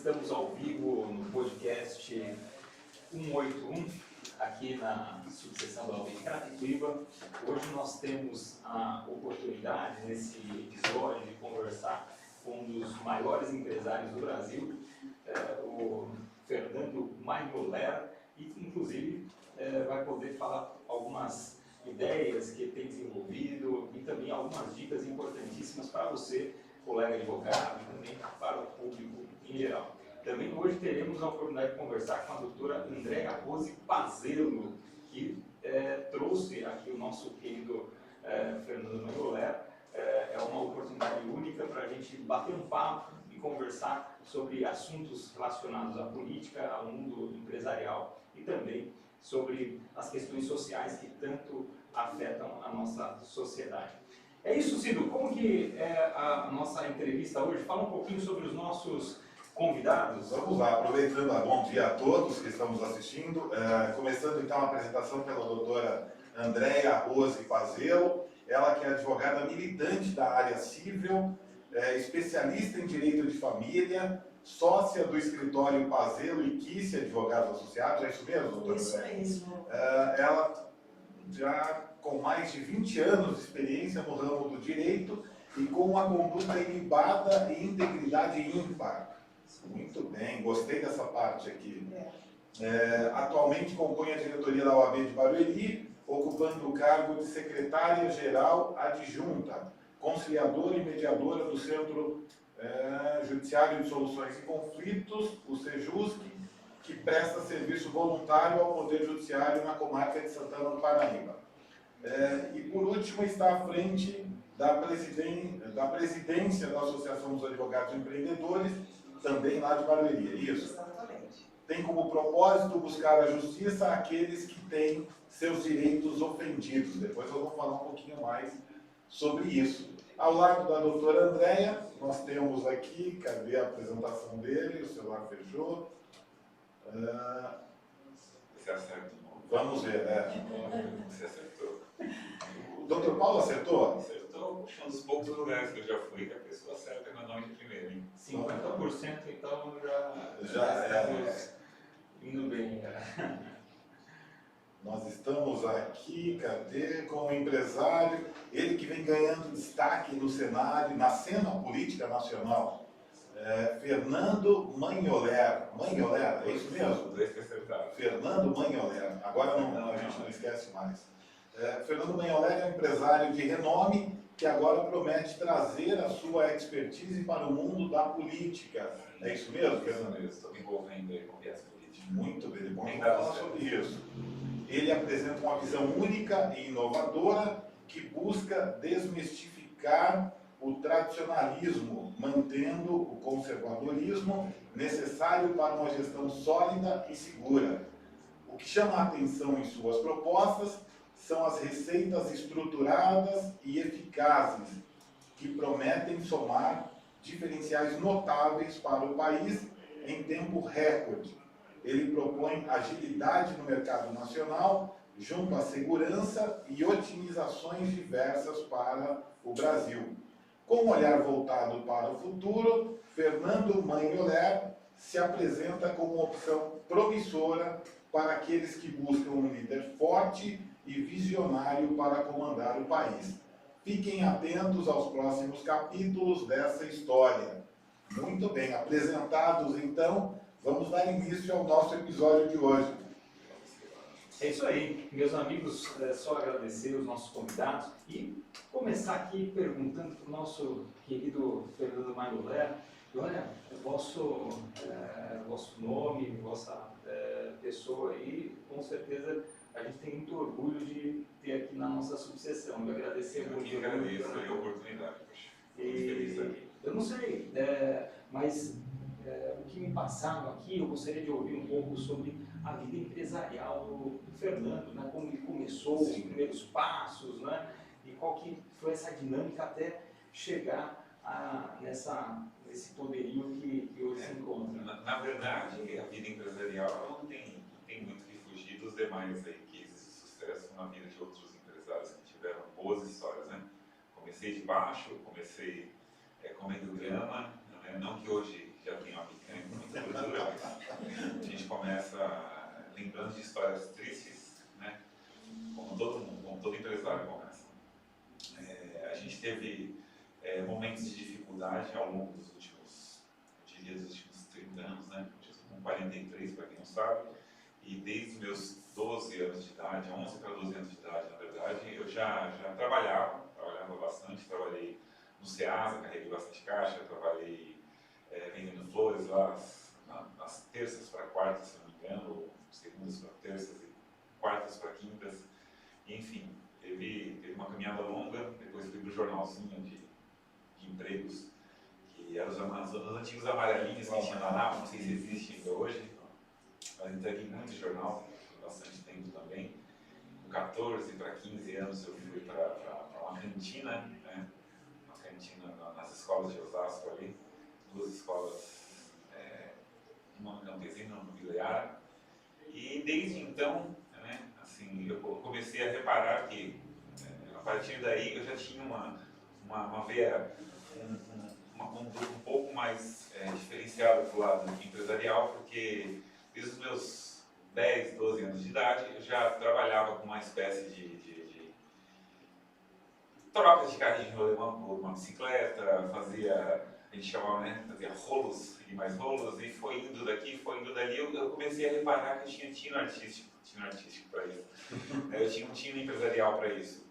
estamos ao vivo no podcast 181, aqui na subseção da UB Carapicuíba. Hoje nós temos a oportunidade, nesse episódio, de conversar com um dos maiores empresários do Brasil, o Fernando Mainoler, e inclusive vai poder falar algumas ideias que ele tem desenvolvido e também algumas dicas importantíssimas para você, colega advogado, e também para o público em geral. Também hoje teremos a oportunidade de conversar com a doutora Andréa Rose Pazello, que trouxe aqui o nosso querido Fernando Mainoler. É uma oportunidade única para a gente bater um papo e conversar sobre assuntos relacionados à política, ao mundo empresarial e também sobre as questões sociais que tanto afetam a nossa sociedade. É isso, Cido. Como que é a nossa entrevista hoje? Fala um pouquinho sobre os nossos convidados. Vamos lá, aproveitando, bom dia a todos que estamos assistindo. Começando então a apresentação pela doutora Andréa Rose Pazello, ela que é advogada militante da área civil, especialista em direito de família, sócia do escritório Pazello e Kissi Advogados Associados, é isso mesmo, doutora? Isso mesmo. Ela já com mais de 20 anos de experiência no ramo do direito e com uma conduta ilibada e integridade ímpar. Muito bem, gostei dessa parte aqui. Atualmente compõe a diretoria da OAB de Barueri, ocupando o cargo de secretária-geral adjunta, conciliadora e mediadora do Centro Judiciário de Soluções e Conflitos, o SEJUSC, que presta serviço voluntário ao Poder Judiciário na comarca de Santana do Parnaíba. E por último está à frente da presidência da Associação dos Advogados Empreendedores, também lá de Barueri, é isso? Exatamente. Tem como propósito buscar a justiça àqueles que têm seus direitos ofendidos. Depois eu vou falar um pouquinho mais sobre isso. Ao lado da doutora Andréa, nós temos aqui, cadê a apresentação dele? O celular fechou. Você acerta o nome. Vamos ver, Você acertou. O doutor Paulo acertou? Acertou, um dos poucos lugares que eu já fui que a pessoa acerta meu nome de primeiro, hein? 50% então Já estamos indo bem. Nós estamos aqui, cadê? Com o empresário, ele que vem ganhando destaque no cenário, na cena política nacional. Fernando Mainoler. Mainoler, é isso mesmo? Dois que acertaram. Fernando Mainoler. Agora não, a gente não esquece mais. Fernando Mainoler é um empresário de renome que agora promete trazer a sua expertise para o mundo da política. É isso mesmo, Fernando? Eu estou me envolvendo aí com viés político. Muito bem, vamos falar sobre isso. Ele apresenta uma visão única e inovadora que busca desmistificar o tradicionalismo, mantendo o conservadorismo necessário para uma gestão sólida e segura. O que chama a atenção em suas propostas são as receitas estruturadas e eficazes, que prometem somar diferenciais notáveis para o país em tempo recorde. Ele propõe agilidade no mercado nacional, junto à segurança e otimizações diversas para o Brasil. Com um olhar voltado para o futuro, Fernando Mainoler se apresenta como uma opção promissora para aqueles que buscam um líder forte e visionário para comandar o país. Fiquem atentos aos próximos capítulos dessa história. Muito bem, apresentados então, vamos dar início ao nosso episódio de hoje. É isso aí, meus amigos, só agradecer os nossos convidados e começar aqui perguntando para o nosso querido Fernando Mainoler. Olha, vosso nome, vossa pessoa aí, com certeza a gente tem muito orgulho de ter aqui na nossa subseção. Eu agradecer muito. Eu agradeço a oportunidade. Eu não sei, mas o que me passaram aqui, eu gostaria de ouvir um pouco sobre a vida empresarial do Fernando, né? Como ele começou, os primeiros passos, né? E qual que foi essa dinâmica até chegar nesse poderio que hoje se encontra. Na verdade, a vida empresarial ela não tem muito que fugir dos demais aí cases de sucesso na vida de outros empresários que tiveram boas histórias, né? Comecei de baixo, comecei comendo grama, né? Não que hoje já tem uma picanha com muita gordura, mas a gente começa lembrando de histórias tristes, né? Como todo mundo, como todo empresário começa. A gente teve momentos de dificuldade ao longo dos últimos, eu diria, dos últimos 30 anos, né? Eu estou com 43, para quem não sabe, e desde os meus 12 anos de idade, 11 para 12 anos de idade, na verdade, eu já trabalhava bastante, trabalhei no Ceasa, carreguei bastante caixa, trabalhei vendendo flores lá nas terças para quartas, se não me engano, ou segundas para terças e quartas para quintas, e, enfim, teve uma caminhada longa. Depois fui para o jornalzinho de empregos, que eram os antigos amarelinhos que tinha na Napa, não sei se existe ainda hoje, mas entreguei muito jornal, bastante tempo também. Com 14 para 15 anos eu fui para uma cantina, né? Uma cantina nas escolas de Osasco ali, duas escolas, uma no Campesino, uma no Vila Yara. E desde então, né, assim, eu comecei a reparar que a partir daí eu já tinha uma veia, uma conduta um pouco mais diferenciada para o lado empresarial, porque desde os meus 10, 12 anos de idade eu já trabalhava com uma espécie de troca de carrinho de rolemã por uma bicicleta, a gente chamava, né, fazia rolos e mais rolos, e foi indo daqui, foi indo dali, eu comecei a reparar que eu tinha tino artístico para isso. Eu tinha um tino empresarial para isso.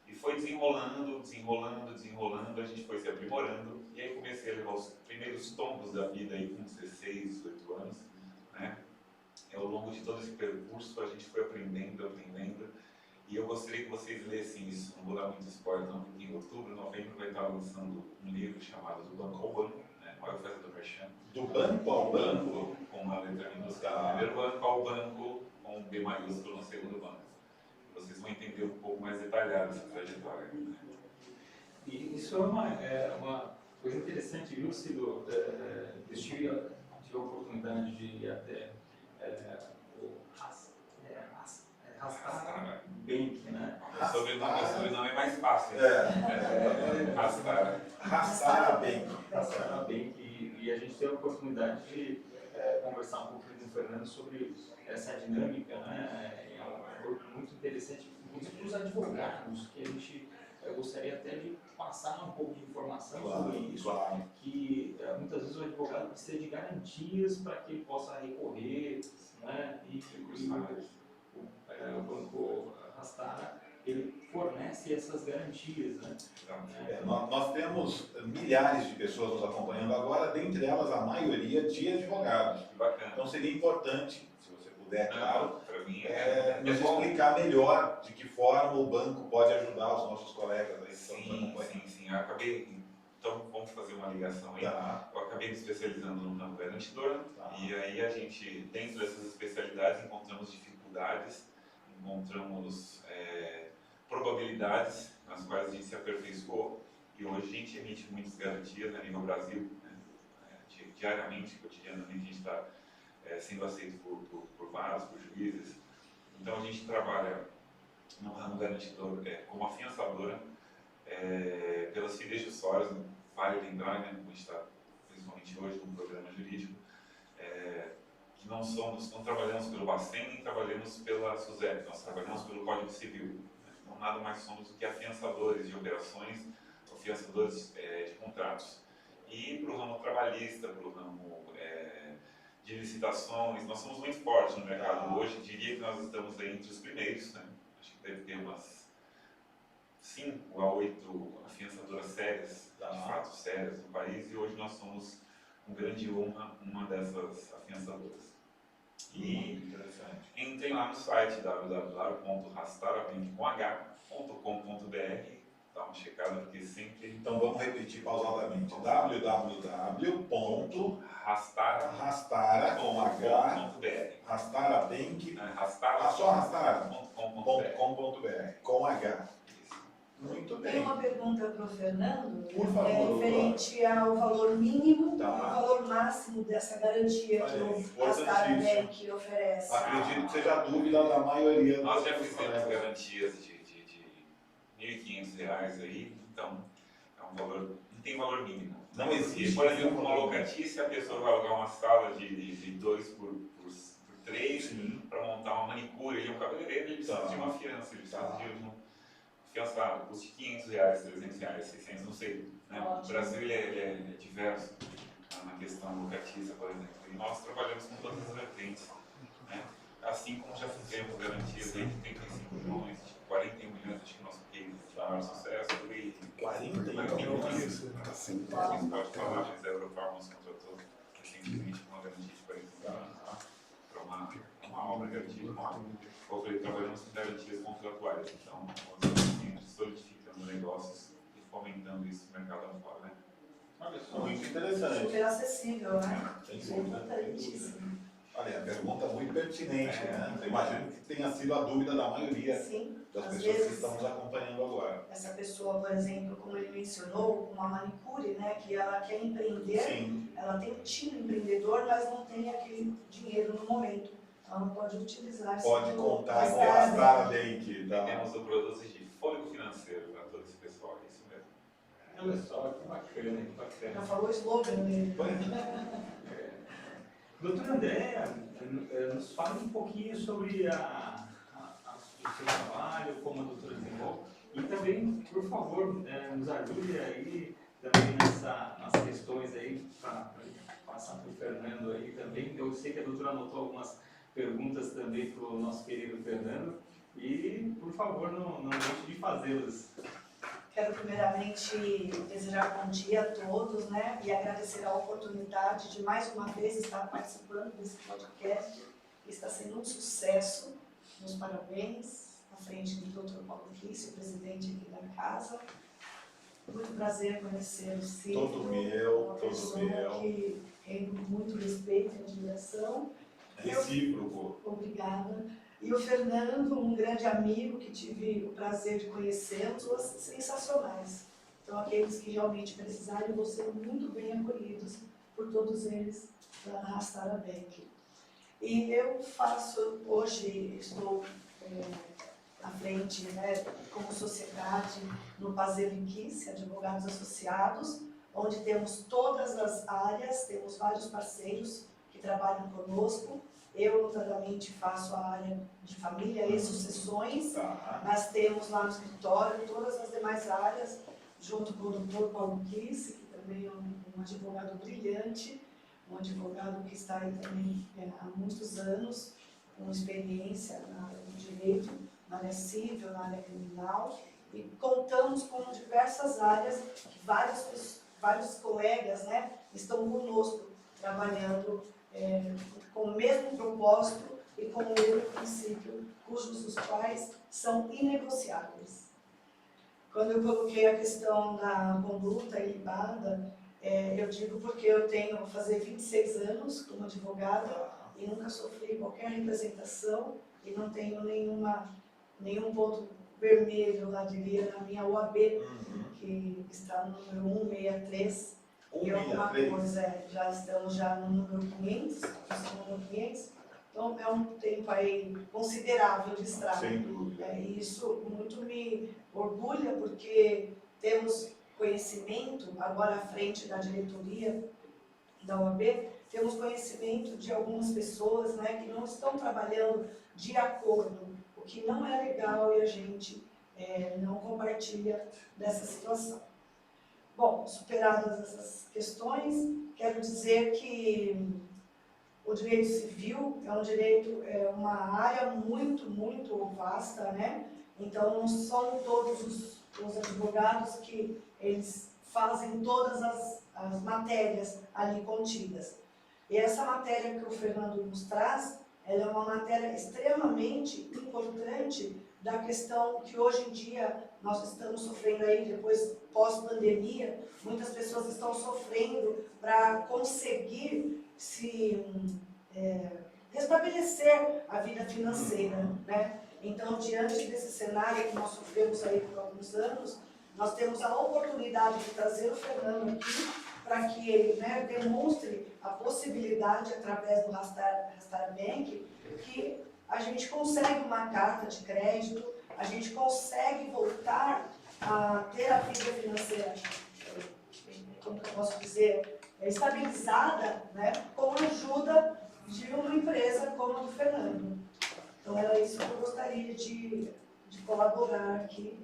E foi desenrolando, a gente foi se aprimorando, e aí comecei a levar os primeiros tombos da vida aí com 16, 18 anos, né? E ao longo de todo esse percurso a gente foi aprendendo, e eu gostaria que vocês lessem isso, não vou dar muito spoiler não, porque em outubro, novembro vai estar lançando um livro chamado Do Banco ao Banco, né? Olha a festa do Merchan. Do banco ao banco? Com uma letra minúscula no primeiro banco, ao banco, com um B maiúsculo no segundo banco. Vocês vão entender um pouco mais detalhado essa trajetória. Né? E isso é uma coisa interessante, viu, Cido? Eu tive a oportunidade de ir até o Rastara Bank, né? O sobrenome é mais fácil. Rastara. Rastara Bank. Rastara Bank. E a gente teve a oportunidade de conversar um pouco com o Fernando sobre essa dinâmica, né? É algo muito interessante, inclusive para os advogados, que a gente gostaria até de passar um pouco de informação sobre isso, que muitas vezes o advogado precisa de garantias para que ele possa recorrer, né? E o Banco Rastara, ele fornece essas garantias, né? Nós temos milhares de pessoas nos acompanhando agora, dentre elas a maioria de advogados. Bacana. Então seria importante, se você puder, claro, nos bom. explicar melhor de que forma o banco pode ajudar os nossos colegas aí que estão nos acompanhando. Sim. Então vamos fazer uma ligação aí. Tá. Eu acabei me especializando no ramo garantidor, e aí a gente, dentro dessas especialidades, encontramos dificuldades, encontramos probabilidades nas quais a gente se aperfeiçoou, e hoje a gente emite muitas garantias a nível Brasil, né? Diariamente, cotidianamente, a gente está sendo aceito por varas, por juízes. Então a gente trabalha no ramo garantidor como afiançadora, pelas fidejussórias, vale lembrar, né, como a gente está principalmente hoje no programa jurídico, que não trabalhamos pelo Bacen, nem trabalhamos pela SUSEP, nós trabalhamos pelo Código Civil. Né? Então nada mais somos do que afiançadores de operações, afiançadores de contratos. E para o ramo trabalhista, para o ramo de licitações, nós somos muito fortes no mercado hoje, diria que nós estamos aí entre os primeiros, né? Acho que deve ter umas 5 a 8 afiançadoras sérias, de fato sérias no país, e hoje nós somos, com grande honra, uma dessas afiançadoras. E entrem lá no site www.rastarabank.com.br, dá uma checada, porque sempre... Então vamos repetir pausadamente, rastarabank.com.br, com H. Muito bem. Tem uma pergunta para o Fernando, Por favor, referente ao valor mínimo Tá. e o valor máximo dessa garantia que o Rastara Bank oferece. Acredito que seja a dúvida da maioria. Nós já fizemos garantias de R$ 1.500 aí, então é um valor tem valor mínimo. Não existe. Por exemplo, uma locatícia, a pessoa vai alugar uma sala de 2 por 3 para montar uma manicure e um cabeleireiro, ele precisa de uma fiança, ele precisa de uma fiança, custa R$500, R$300, 600, não sei. Né? O Brasil ele é diverso na questão locatícia, por exemplo, e nós trabalhamos com todas as vertentes. Né? Assim como já fizemos garantias aí de 35 milhões, de 41 milhões, acho que nosso case de maior sucesso foi 41 milhões. A gente pode falar, mas a Eurofarm nos contratou recentemente com uma garantia de 40 milhões para uma obra garantia de uma obra. Trabalhamos com garantias contratuais, então nós estamos solidificando negócios e fomentando isso no mercado afora. Né? Olha só, muito interessante. Super acessível, né? Sem dúvida. Importantíssimo. Olha, a pergunta muito pertinente, né? Eu imagino que tenha sido a dúvida da maioria Sim, das às pessoas que vezes estão nos acompanhando agora. essa pessoa, por exemplo, como ele mencionou, uma manicure, né, que ela quer empreender, Sim, ela tem um time empreendedor, mas não tem aquele dinheiro no momento. Ela não pode utilizar isso. pode contar com Mas, a Astara Bank. Temos o produto de fôlego financeiro para todo esse pessoal, é isso mesmo. Olha só, que bacana, que bacana. Já falou o slogan dele. Doutora Andréa, nos fala um pouquinho sobre o seu trabalho, como a doutora desenvolve, e também, por favor, nos ajude aí também nas questões aí, para passar para o Fernando aí também. Eu sei que a doutora anotou algumas perguntas também para o nosso querido Fernando, e, por favor, não deixe de fazê-las. Quero primeiramente desejar bom dia a todos, né, e agradecer a oportunidade de mais uma vez estar participando desse podcast. Está sendo um sucesso. Meus parabéns à frente do Dr. Paulo Rice, o presidente aqui da casa. Muito prazer conhecer o Ciro. Todo meu, uma todo pessoa meu. que tenho muito respeito e admiração. Recíproco. Obrigada. E o Fernando, um grande amigo que tive o prazer de conhecê-los, sensacionais. Então, aqueles que realmente precisarem vão ser muito bem acolhidos por todos eles da Rastara Bank. E eu hoje estou à frente, né, como sociedade no Pazeliquice, Advogados Associados, onde temos todas as áreas, temos vários parceiros que trabalham conosco. Eu, notadamente, faço a área de família e sucessões, mas temos lá no escritório todas as demais áreas, junto com o Dr. Paulo Kiss, que também é um advogado brilhante, um advogado que está aí também há muitos anos, com experiência na área do direito, na área civil, na área criminal, e contamos com diversas áreas, que vários colegas, né, estão conosco, trabalhando com o mesmo propósito e com o mesmo princípio, cujos os quais são inegociáveis. Quando eu coloquei a questão da conduta ilibada, eu digo porque eu vou fazer 26 anos como advogada e nunca sofri qualquer representação e não tenho nenhum ponto vermelho, lá diria, na minha OAB, que está no número 163. E alguma coisa, já estamos no número 500, então é um tempo aí considerável de estrada. Sem dúvida. E isso muito me orgulha, porque temos conhecimento, agora à frente da diretoria da OAB, temos conhecimento de algumas pessoas, né, que não estão trabalhando de acordo, o que não é legal e a gente não compartilha dessa situação. Bom, superadas essas questões, quero dizer que o direito civil é uma área muito, muito vasta, né? Então, não são todos os advogados que eles fazem todas as matérias ali contidas. E essa matéria que o Fernando nos traz, ela é uma matéria extremamente importante da questão que hoje em dia nós estamos sofrendo aí, depois pós-pandemia, muitas pessoas estão sofrendo para conseguir se restabelecer a vida financeira, né? Então, diante desse cenário que nós sofremos aí por alguns anos, nós temos a oportunidade de trazer o Fernando aqui para que ele, né, demonstre a possibilidade, através do Rastara Bank, que a gente consegue uma carta de crédito, a gente consegue voltar a ter a vida financeira estabilizada, né, com a ajuda de uma empresa como a do Fernando. Então era isso que eu gostaria de colaborar aqui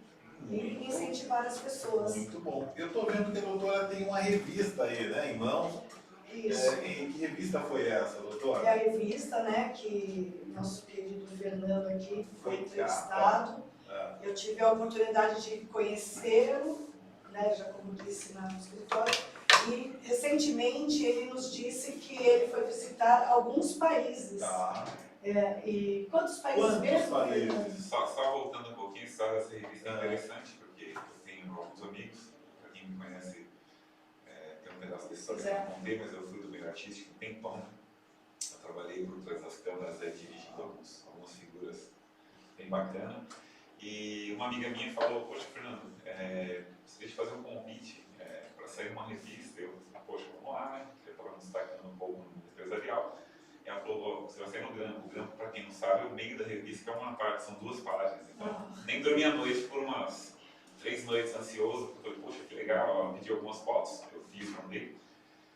e incentivar as pessoas. Muito bom. Eu estou vendo que a doutora tem uma revista aí, né, em mãos. Isso. Que revista foi essa, doutora? É a revista, né, que nosso querido Fernando aqui foi Foi entrevistado. Ah, Eu tive a oportunidade de conhecê-lo, né, já como disse no escritório, e recentemente ele nos disse que ele foi visitar alguns países. tá. E quantos países Quantos mesmo? países? Só voltando um pouquinho, só essa revista é interessante, porque eu tenho alguns amigos, para quem me conhece, tem um pedaço da história que eu não contei, mas eu fui do meio artístico um tempão. Eu trabalhei por trás das câmeras dirigindo algumas figuras bem bacanas. E uma amiga minha falou, poxa, Fernando, você deixa eu fazer um convite para sair uma revista. Eu falei, poxa, vamos lá, né? Eu estava me destacando um pouco no empresarial. E ela falou, você vai sair no Grampo. O Grampo, para quem não sabe, é o meio da revista, que é uma parte, são 2 páginas. Então, nem dormi à noite por umas 3 noites ansioso. Eu falei, poxa, que legal, ela pediu algumas fotos, eu fiz, mandei.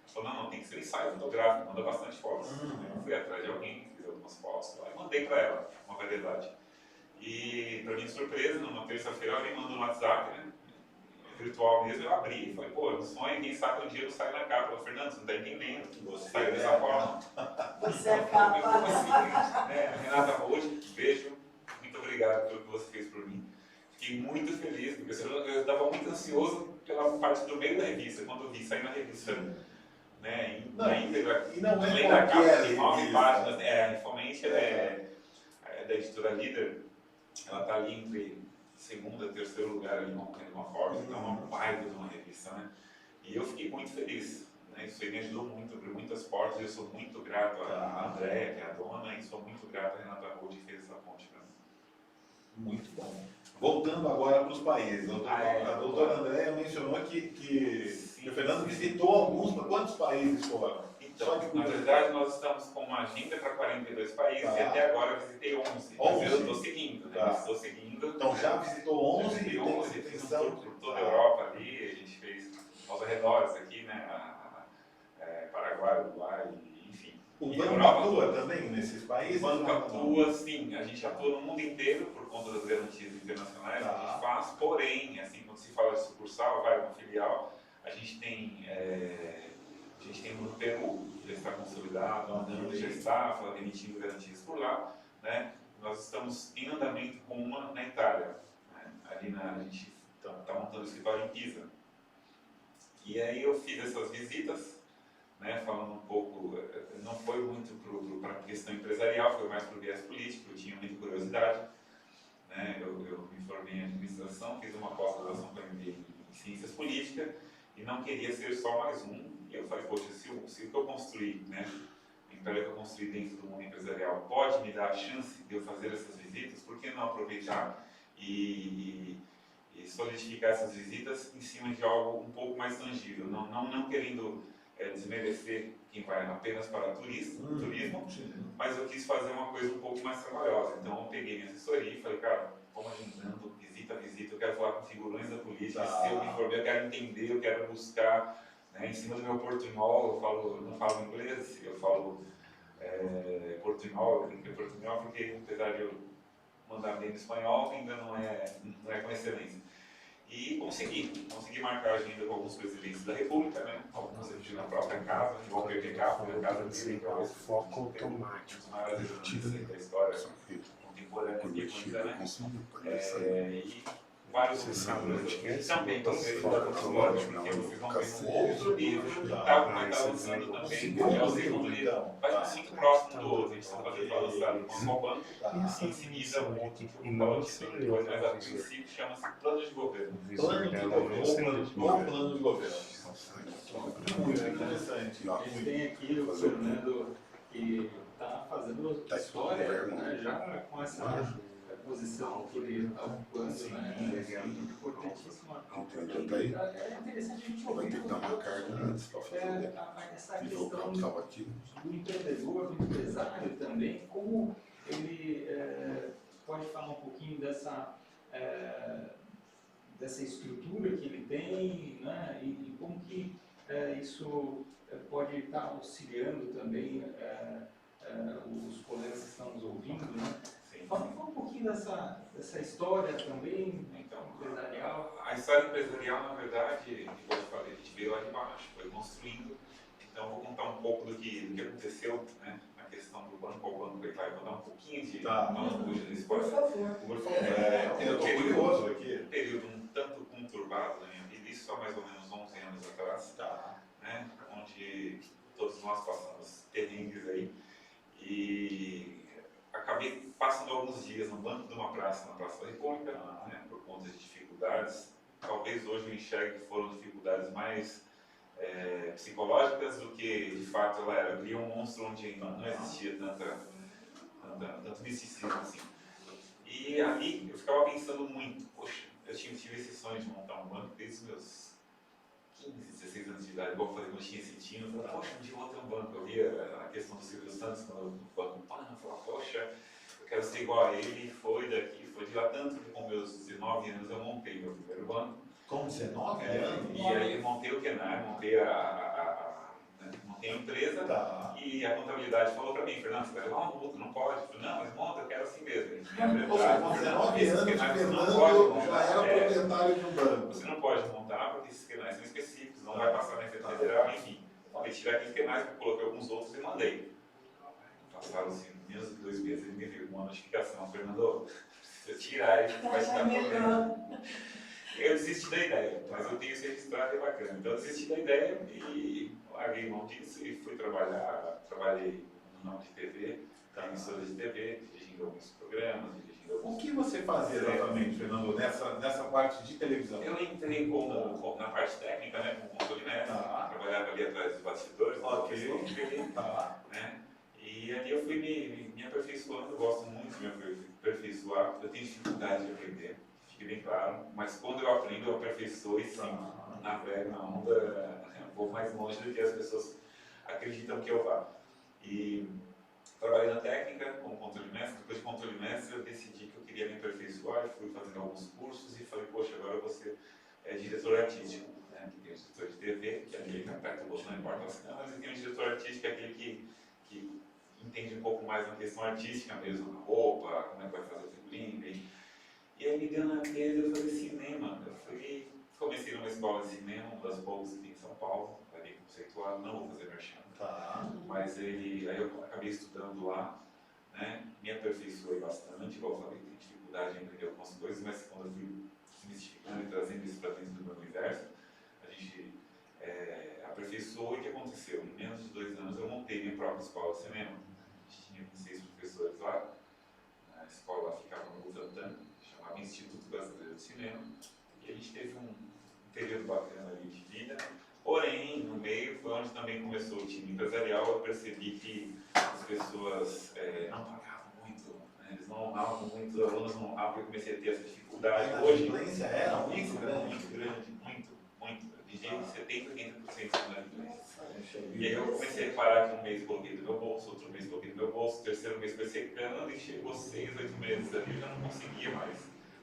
Falou, não, tem que ser ensaio fotográfico, manda bastante fotos. Eu fui atrás de alguém, fiz algumas fotos lá e mandei para ela, uma variedade. E, para minha surpresa, numa terça-feira ela me mandou no WhatsApp, né, virtual mesmo, eu abri e falei, pô, eu sonho, quem sabe um dia eu saio na capa. Eu falei, Fernando, você não está entendendo, você saiu dessa forma. Você é capa. Como assim? Renata Rocha, beijo, muito obrigado pelo que você fez por mim. Fiquei muito feliz, porque eu estava muito ansioso pela parte do meio da revista, quando eu vi sair na revista. Né, na íntegra, E não é além da capa, qualquer tem 9 revista. páginas, informalmente ela é da editora Líder, ela está ali entre segundo e terceiro lugar ali numa Forbes, então é uma baita de uma revista, né? E eu fiquei muito feliz, né? Isso aí me ajudou muito, abriu muitas portas, e eu sou muito grato à Andréia, que é a dona, e sou muito grato à Renata Roth, que fez essa ponte para mim. Muito bom. Voltando agora para os países, a doutora Andréia mencionou que o Fernando visitou alguns, quantos países foram? Então, na verdade, nós estamos com uma agenda para 42 países e até agora eu visitei 11. Mas eu estou seguindo, né? Estou seguindo. Então já visitou 11 visitei e 11, tem fiz um intenção tour por toda a Europa ali, a gente fez aos arredores aqui, né? Paraguai, Uruguai, enfim. O banco atua também nesses países? O banco atua, sim. A gente atua no mundo inteiro por conta das garantias internacionais que a gente faz, porém, assim, quando se fala de sucursal, vai uma filial, a gente tem no Peru, já está consolidado, a Andando já está emitindo garantias por lá, né? Nós estamos em andamento com uma na Itália, né? Ali a gente está montando o escritório em Pisa. E aí eu fiz essas visitas, né, falando um pouco, não foi muito para a questão empresarial, foi mais para o viés político, eu tinha muita curiosidade, né? Eu me formei em administração, fiz uma pós-graduação para MBA em ciências políticas e não queria ser só mais um. E eu falei, poxa, se o que eu construí, né, a empresa que eu construí dentro do mundo empresarial pode me dar a chance de eu fazer essas visitas, por que não aproveitar e solidificar essas visitas em cima de algo um pouco mais tangível, não querendo desmerecer quem vai apenas para turismo, mas eu quis fazer uma coisa um pouco mais trabalhosa. Então eu peguei minha assessoria e falei, cara, vamos agendando, visita a visita, eu quero falar com figurões da política, se eu me formei, eu quero entender, eu quero buscar, né, em cima do meu portunhol, eu não falo inglês, eu falo portunhol, porque apesar de eu mandar bem no espanhol, ainda não é com excelência. E consegui marcar a agenda com alguns presidentes da República, né? Alguns aqui na própria casa, igual o PPK, foi na casa dele, que é o foco automático, um dos maiores economistas da história contemporânea japonesa, né? E vários outros autores também vocês da história, porque vocês vão ver um outro livro que vai estar lançando também, que é o segundo livro, vai estar muito próximo do outro, a gente está fazendo balançado com o banco, e em seguida o outro que eu vou falar depois, mas a princípio chama-se Plano de Governo. Plano de governo. Muito interessante. A gente tem aqui o Fernando que está fazendo história, né, já com essa posição que ele está ocupando, né, importantíssima. É interessante a gente ouvir essa questão do empreendedor, do empresário também, como ele pode falar um pouquinho dessa estrutura que ele tem, né, e como que isso pode estar auxiliando também os colegas que estão nos ouvindo, né? Sim. Fala um pouquinho dessa história também, Então, empresarial. a história empresarial, na verdade, como eu falei, a gente veio lá de baixo, foi construindo. Então, vou contar um pouco do que aconteceu, né, na questão do banco ao banco. Vai dar um pouquinho de lambuja nesse Por processo. favor. Por favor. Eu estou curioso aqui. Um período um tanto conturbado na minha vida, isso há mais ou menos 11 anos atrás, né, onde todos nós passamos perrengues aí. E acabei passando alguns dias no banco de uma praça, na Praça da República, né, por conta de dificuldades. Talvez hoje eu enxergue que foram dificuldades mais psicológicas do que de fato ela era. Eu via um monstro onde não existia tanto misticismo assim. E ali eu ficava pensando muito, poxa, eu tive esse sonho de montar um banco desde os meus 15, 16 anos de idade, igual eu falei quando eu tinha esse tino, eu falava, poxa, um dia eu vou ter um banco. Eu via a questão do Silvio Santos, quando o banco pana, eu falava, poxa, eu quero ser igual a ele, foi de lá, tanto que com meus 19 anos eu montei meu primeiro banco. Com 19 anos? E aí eu montei o Kenai, montei montei a empresa e a contabilidade falou para mim, Fernando, você vai levar uma multa, não pode. Eu falei, não, mas monta, eu quero assim mesmo. Ou seja, com 19 anos, Fernando já era proprietário de um banco. Você não pode montar porque esses canais são específicos, não vai passar na Receita Federal, enfim. Falei, tirar aqueles canais, coloquei alguns outros e mandei. Passaram assim, menos de 2 meses, ele me veio uma notificação, Fernando, precisa tirar, ele vai te dar problema. Eu desisti da ideia, mas eu tenho isso registrado e é bacana. Então eu desisti da ideia e larguei mão disso e fui trabalhei no nome de TV, emissora de TV, dirigindo alguns programas, O que você fazia exatamente, Fernando, nessa parte de televisão? Eu entrei na parte técnica, né, como controle mestre, trabalhava ali atrás dos bastidores, né? E ali eu fui me aperfeiçoando, eu gosto muito de me aperfeiçoar, eu tenho dificuldade de aprender, fique bem claro, mas quando eu aprendo, eu aperfeiçoo e sim, navego na onda, um pouco mais longe do que as pessoas acreditam que eu vá. E trabalhei na técnica como controle mestre, depois de controle mestre eu decidi que eu queria me aperfeiçoar, fui fazendo alguns cursos e falei, poxa, agora você é diretor artístico, né? Tem o diretor de TV, que é aquele que aperta o botão, não importa assim, não, mas tem o diretor artístico, que é aquele que entende um pouco mais na questão artística mesmo, na roupa, como é que vai fazer o figurino. E aí me deu na telha de eu fazer cinema. Eu comecei numa escola de cinema, uma das poucas aqui em São Paulo, bem conceituado, não vou fazer merchan. Mas aí eu acabei estudando lá, né? Me aperfeiçoei bastante, igual eu falei, tenho dificuldade em aprender algumas coisas, mas quando eu fui desmistificando e trazendo isso para dentro do meu universo, a gente aperfeiçoou. E o que aconteceu? Em menos de 2 anos eu montei minha própria escola de cinema. A gente tinha 26 professores lá, a escola ficava no Butantã, chamava Instituto Brasileiro de Cinema, e a gente teve um período bacana ali de vida. Porém, no meio foi onde também começou o time empresarial. Eu percebi que as pessoas não pagavam muito, né? Eles não honravam muito, os alunos não honravam, eu comecei a ter essa dificuldade. A Hoje, inadimplência era muito grande. Muito grande, muito. De 70% a 80% de inadimplência. E aí eu comecei a parar que um mês coloquei do meu bolso, outro mês coloquei do meu bolso, terceiro mês foi secando e chegou 6, 8 meses ali, eu já não conseguia mais.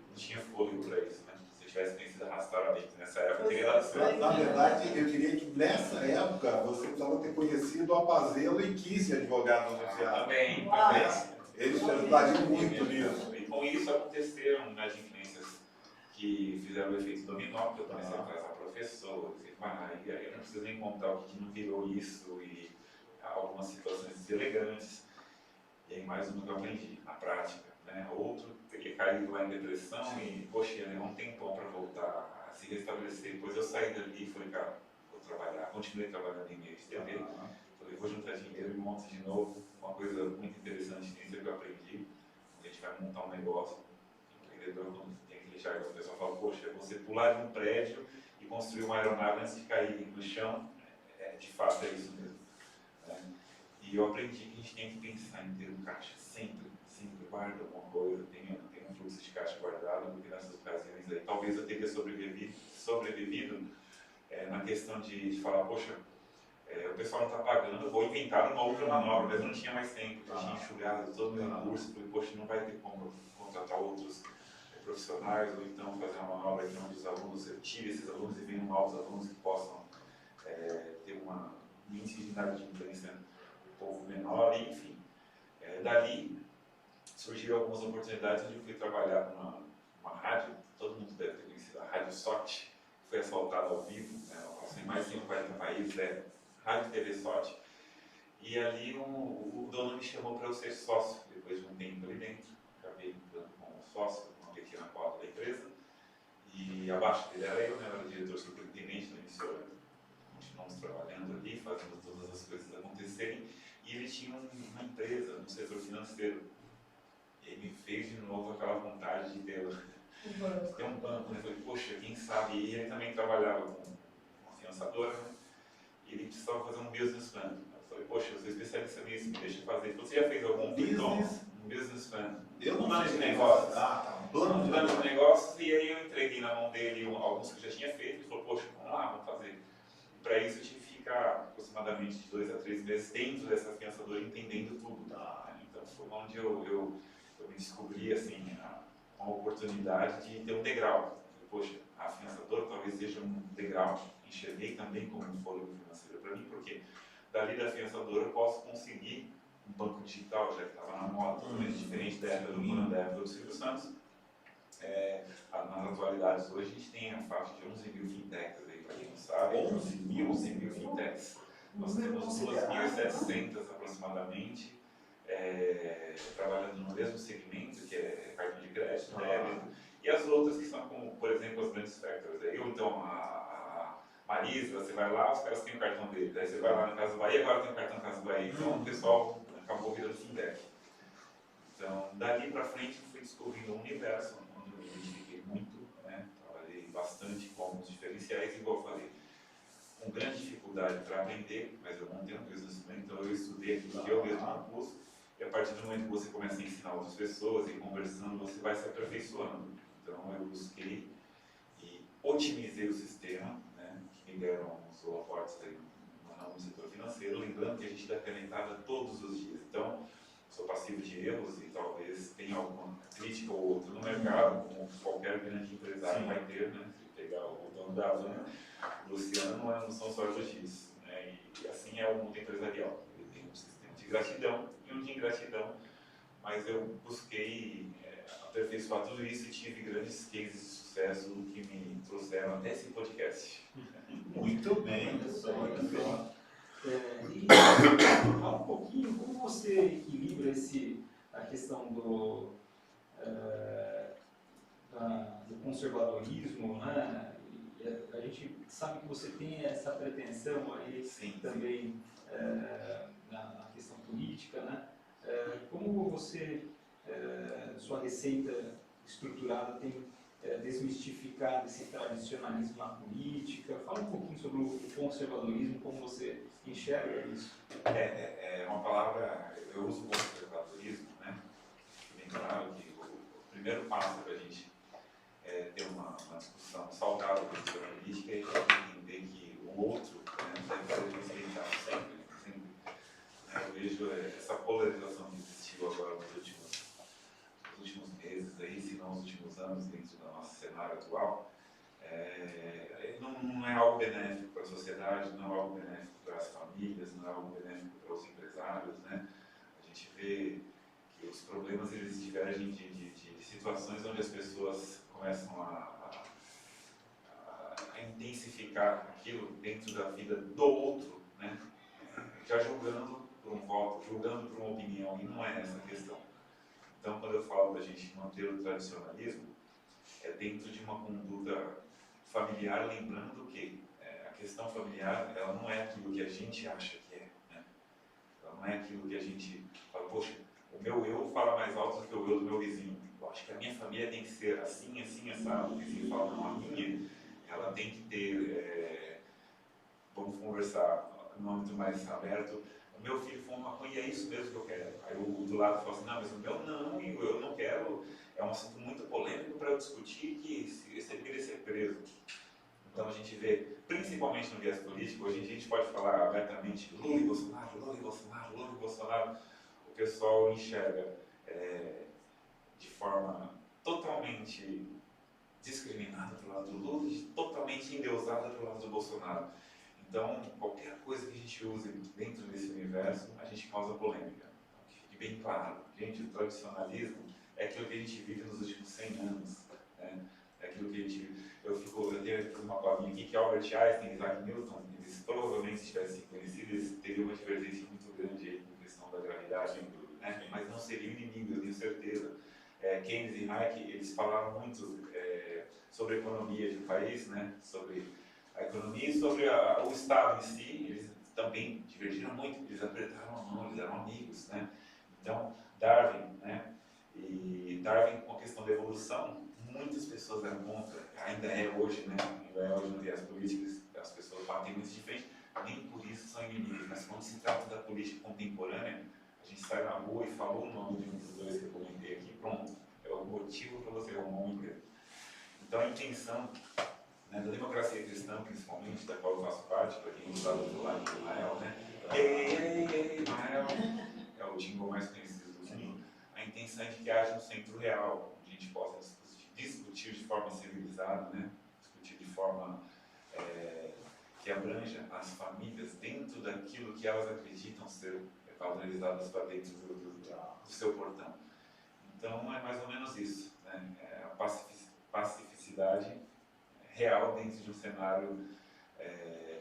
Não tinha fôlego para isso, né? Se eu tivesse conhecido arrastar a mente nessa época, eu teria dado certo. Na verdade, eu diria que nessa época você precisava ter conhecido a Pazelo e 15 advogados associados. Também. Eles te ajudariam muito nisso. E com isso aconteceram inadimplências que fizeram o efeito dominó, porque eu comecei a atrasar professores, e aí eu não preciso nem contar o que não virou isso, e algumas situações deselegantes. E aí mais uma que eu aprendi, na prática, né? Outro teria caído lá em depressão e, poxa, levou um tempão para voltar a se restabelecer. Depois eu saí dali e falei, cara, vou trabalhar, continuei trabalhando em meio de TV. Falei, vou juntar dinheiro e monto de novo. Uma coisa muito interessante nisso é que eu aprendi. A gente vai montar um negócio, o empreendedor quando tem que deixar, as pessoas falam, poxa, você pular de um prédio e construir uma aeronave antes de cair no chão, de fato é isso mesmo. Né? E eu aprendi que a gente tem que pensar em ter um caixa sempre guarda alguma coisa, tem um fluxo de caixa guardado, porque nessas ocasiões aí talvez eu teria sobrevivido na questão de falar, poxa, o pessoal não está pagando, eu vou inventar uma outra manobra, mas eu não tinha mais tempo, eu tinha enxugado todo o meu recurso, falei, poxa, não vai ter como contratar outros profissionais, ou então fazer uma manobra aqui onde os alunos, eu tire esses alunos e venham novos alunos que possam ter um índice de inadimplência um pouco menor, enfim. Dali surgiram algumas oportunidades onde eu fui trabalhar numa rádio, todo mundo deve ter conhecido a Rádio SOT, que foi assaltada ao vivo, né, ela passou em mais de 140 países, Rádio TV SOT. E ali o dono me chamou para eu ser sócio, depois de um tempo ali dentro, acabei entrando como sócio, uma pequena cota da empresa, e abaixo dele era eu, né, eu era o diretor superintendente da emissora. Continuamos trabalhando ali, fazendo todas as coisas acontecerem, e ele tinha uma empresa no setor financeiro. E aí me fez de novo aquela vontade de ter um banco, né? Eu falei, poxa, quem sabe? E ele também trabalhava com uma financiadora, né? E ele precisava fazer um business plan. Eu falei, poxa, eu sou especialista nisso, me deixa fazer. Você já fez algum business plan? Eu não plano sei de negócios. Tá. Plano De negócios. E aí eu entreguei na mão dele alguns que eu já tinha feito. Ele falou, poxa, vamos lá, vamos fazer. E para isso eu tive que ficar aproximadamente de 2 a 3 meses dentro dessa financiadora, entendendo tudo. Então foi onde eu me descobri assim, uma oportunidade de ter um degrau. Poxa, a financiadora talvez seja um degrau. Enxerguei também como um fôlego financeiro para mim, porque dali da financiadora eu posso conseguir um banco digital, já que estava na moda, totalmente diferente da época do plano, da época do Silvio Santos. Nas atualidades hoje a gente tem a faixa de 11 mil fintechs aí, para quem não sabe. 11 mil fintechs. Nós temos 2.700 aproximadamente, trabalhando no mesmo segmento, que é cartão de crédito, débito, e as outras que são como, por exemplo, as grandes factors. Ou então a Marisa, você vai lá, os caras têm o cartão dele, aí você vai lá na Casa Bahia, agora tem o cartão Casa Bahia. Então o pessoal acabou virando fintech. Então, dali para frente, eu fui descobrindo um universo onde eu me identifiquei muito, né? Trabalhei bastante com os diferenciais, igual eu falei, com grande dificuldade para aprender, mas eu não tenho business plan, então eu estudei aquilo que eu mesmo propus, e a partir do momento que você começa a ensinar outras pessoas e conversando, você vai se aperfeiçoando. Então, eu busquei e otimizei o sistema, né? Que me deram os holofotes aí no setor financeiro, lembrando que a gente dá canetada todos os dias. Então, sou passivo de erros e talvez tenha alguma crítica ou outra no mercado, como qualquer grande empresário vai ter, né? Se pegar o dono da Havana, o Luciano, não são só elogios, né? E assim é o mundo empresarial. Ele tem um sistema de gratidão e um de ingratidão, mas eu busquei aperfeiçoar tudo isso e tive grandes cases de sucesso que me trouxeram até esse podcast. Muito bem. E fala um pouquinho como você equilibra a questão do conservadorismo, né? E a gente sabe que você tem essa pretensão aí também na questão política, né? Como você, sua receita estruturada tem desmistificado esse tradicionalismo na política? Fala um pouquinho sobre o conservadorismo, como você enxerga isso. É uma palavra, eu uso o conservadorismo, né? Bem claro que o primeiro passo para a gente ter uma discussão saudável sobre a política é entender que o outro, né, deve ser respeitado sempre. Eu vejo essa polarização que existiu agora nos últimos meses, aí, se não nos últimos anos, dentro do nosso cenário atual, não é algo benéfico para a sociedade, não é algo benéfico para as famílias, não é algo benéfico para os empresários, né? A gente vê que os problemas eles divergem de situações onde as pessoas começam a intensificar aquilo dentro da vida do outro, né? Já julgando por um voto, julgando por uma opinião, e não é essa a questão. Então, quando eu falo da gente manter o tradicionalismo, é dentro de uma conduta familiar, lembrando que a questão familiar, ela não é aquilo que a gente acha que é, né? Ela não é aquilo que a gente fala, poxa, o meu eu fala mais alto do que o eu do meu vizinho. Eu acho que a minha família tem que ser assim, assim, assado. O vizinho fala, não, a minha, ela tem que ter, vamos conversar no âmbito mais aberto, o meu filho fuma maconha e é isso mesmo que eu quero. Aí o do lado fala assim, não, mas o meu não, eu não quero, é um assunto muito polêmico para eu discutir que se ele queria ser preso. Então a gente vê, principalmente no viés político, hoje em dia a gente pode falar abertamente Lula e Bolsonaro, Lula e Bolsonaro, Lula e Bolsonaro. O pessoal enxerga de forma totalmente discriminada do lado do Lula e totalmente endeusada do lado do Bolsonaro. Então, qualquer coisa que a gente use dentro desse universo, a gente causa polêmica. Que fique bem claro. Gente, o tradicionalismo é aquilo que a gente vive nos últimos 100 anos. Né? É aquilo que a gente... Eu tenho aqui uma palavrinha aqui que Albert Einstein e Isaac Newton, eles provavelmente, se tivessem conhecido, eles teriam uma divergência muito grande aí com a questão da gravidade, né? Mas não seriam inimigos, eu tenho certeza. Keynes e Hayek, eles falaram muito sobre a economia de um país, né? Sobre a economia e sobre o Estado em si. Eles também divergiram muito, eles apertaram a mão, eles eram amigos, né? Então, Darwin, né? E Darwin, com a questão da evolução, muitas pessoas eram contra, ainda é hoje, né? Ainda é hoje no viés político, as pessoas batem muito de frente, nem por isso são inimigos, mas quando se trata da política contemporânea, a gente sai na rua e fala o nome de um dos dois que eu comentei aqui, pronto, é o motivo para você arrumar um emprego. Então a intenção, né, da democracia cristã, principalmente, da qual eu faço parte, para quem não sabe do lado do Mael, né? Ei, Mael, é o jingle mais conhecido do mundo. A intenção é de que haja um centro real, onde a gente possa discutir de forma civilizada, né? Discutir de forma que abranja as famílias dentro daquilo que elas acreditam ser padronizadas para dentro do seu portão. Então é mais ou menos isso, né? É a pacificidade real dentro de um cenário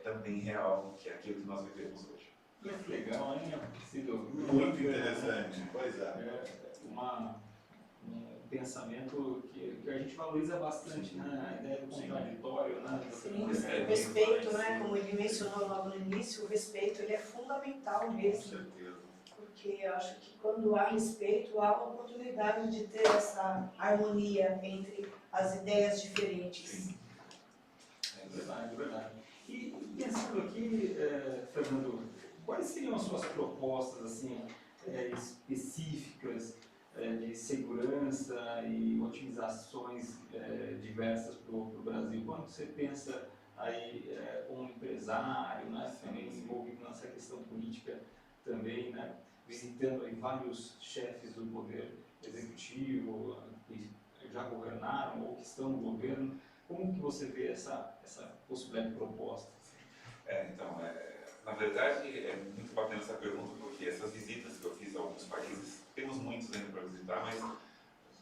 também real, que é aquilo que nós vivemos hoje. Muito legal, hein? Sido Muito interessante, pois é. Um pensamento que a gente valoriza bastante, né? A ideia do contraditório, né? Sim, o respeito, né? Como ele mencionou logo no início, o respeito ele é fundamental Com mesmo. certeza. Porque eu acho que quando há respeito, há uma oportunidade de ter essa harmonia entre as ideias diferentes. Sim. É verdade, é verdade. E pensando aqui, Fernando, quais seriam as suas propostas assim, específicas de segurança e otimizações diversas para o Brasil? Quando você pensa aí como empresário, né, também envolvido nessa questão política também, né, visitando aí vários chefes do poder executivo que já governaram ou que estão no governo, como que você vê essa possibilidade de proposta? Então, na verdade, é muito bacana essa pergunta, porque essas visitas que eu fiz a alguns países, temos muitos ainda para visitar, mas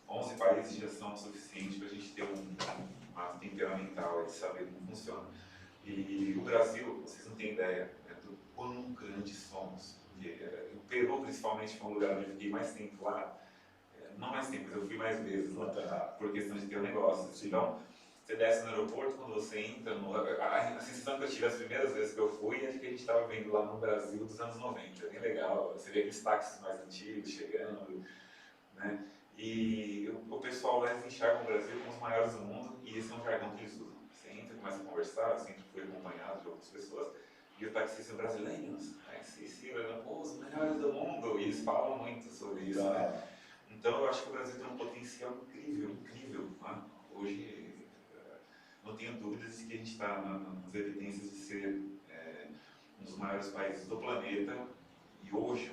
11 países já são suficientes para a gente ter uma temperamental de saber como funciona. E o Brasil, vocês não têm ideia do quão grandes somos. O Peru, principalmente, foi um lugar onde eu fiquei mais tempo lá. Não mais tempo, mas eu fui mais vezes lá, por questão de ter um negócio. Então, você desce no aeroporto, quando você entra, a sensação que eu tive as primeiras vezes que eu fui é de que a gente estava vendo lá no Brasil dos anos 90. É bem legal, você vê aqueles táxis mais antigos chegando, né? E o pessoal lá, eles enxergam o Brasil como os maiores do mundo, e esse é um jargão que eles usam. Você entra, começa a conversar, eu sempre fui acompanhado de outras pessoas, e o taxista brasileiros, os melhores do mundo, e eles falam muito sobre isso, né? Então eu acho que o Brasil tem um potencial incrível, incrível, né? Hoje, não tenho dúvidas de que a gente está nas evidências de ser um dos maiores países do planeta. E hoje,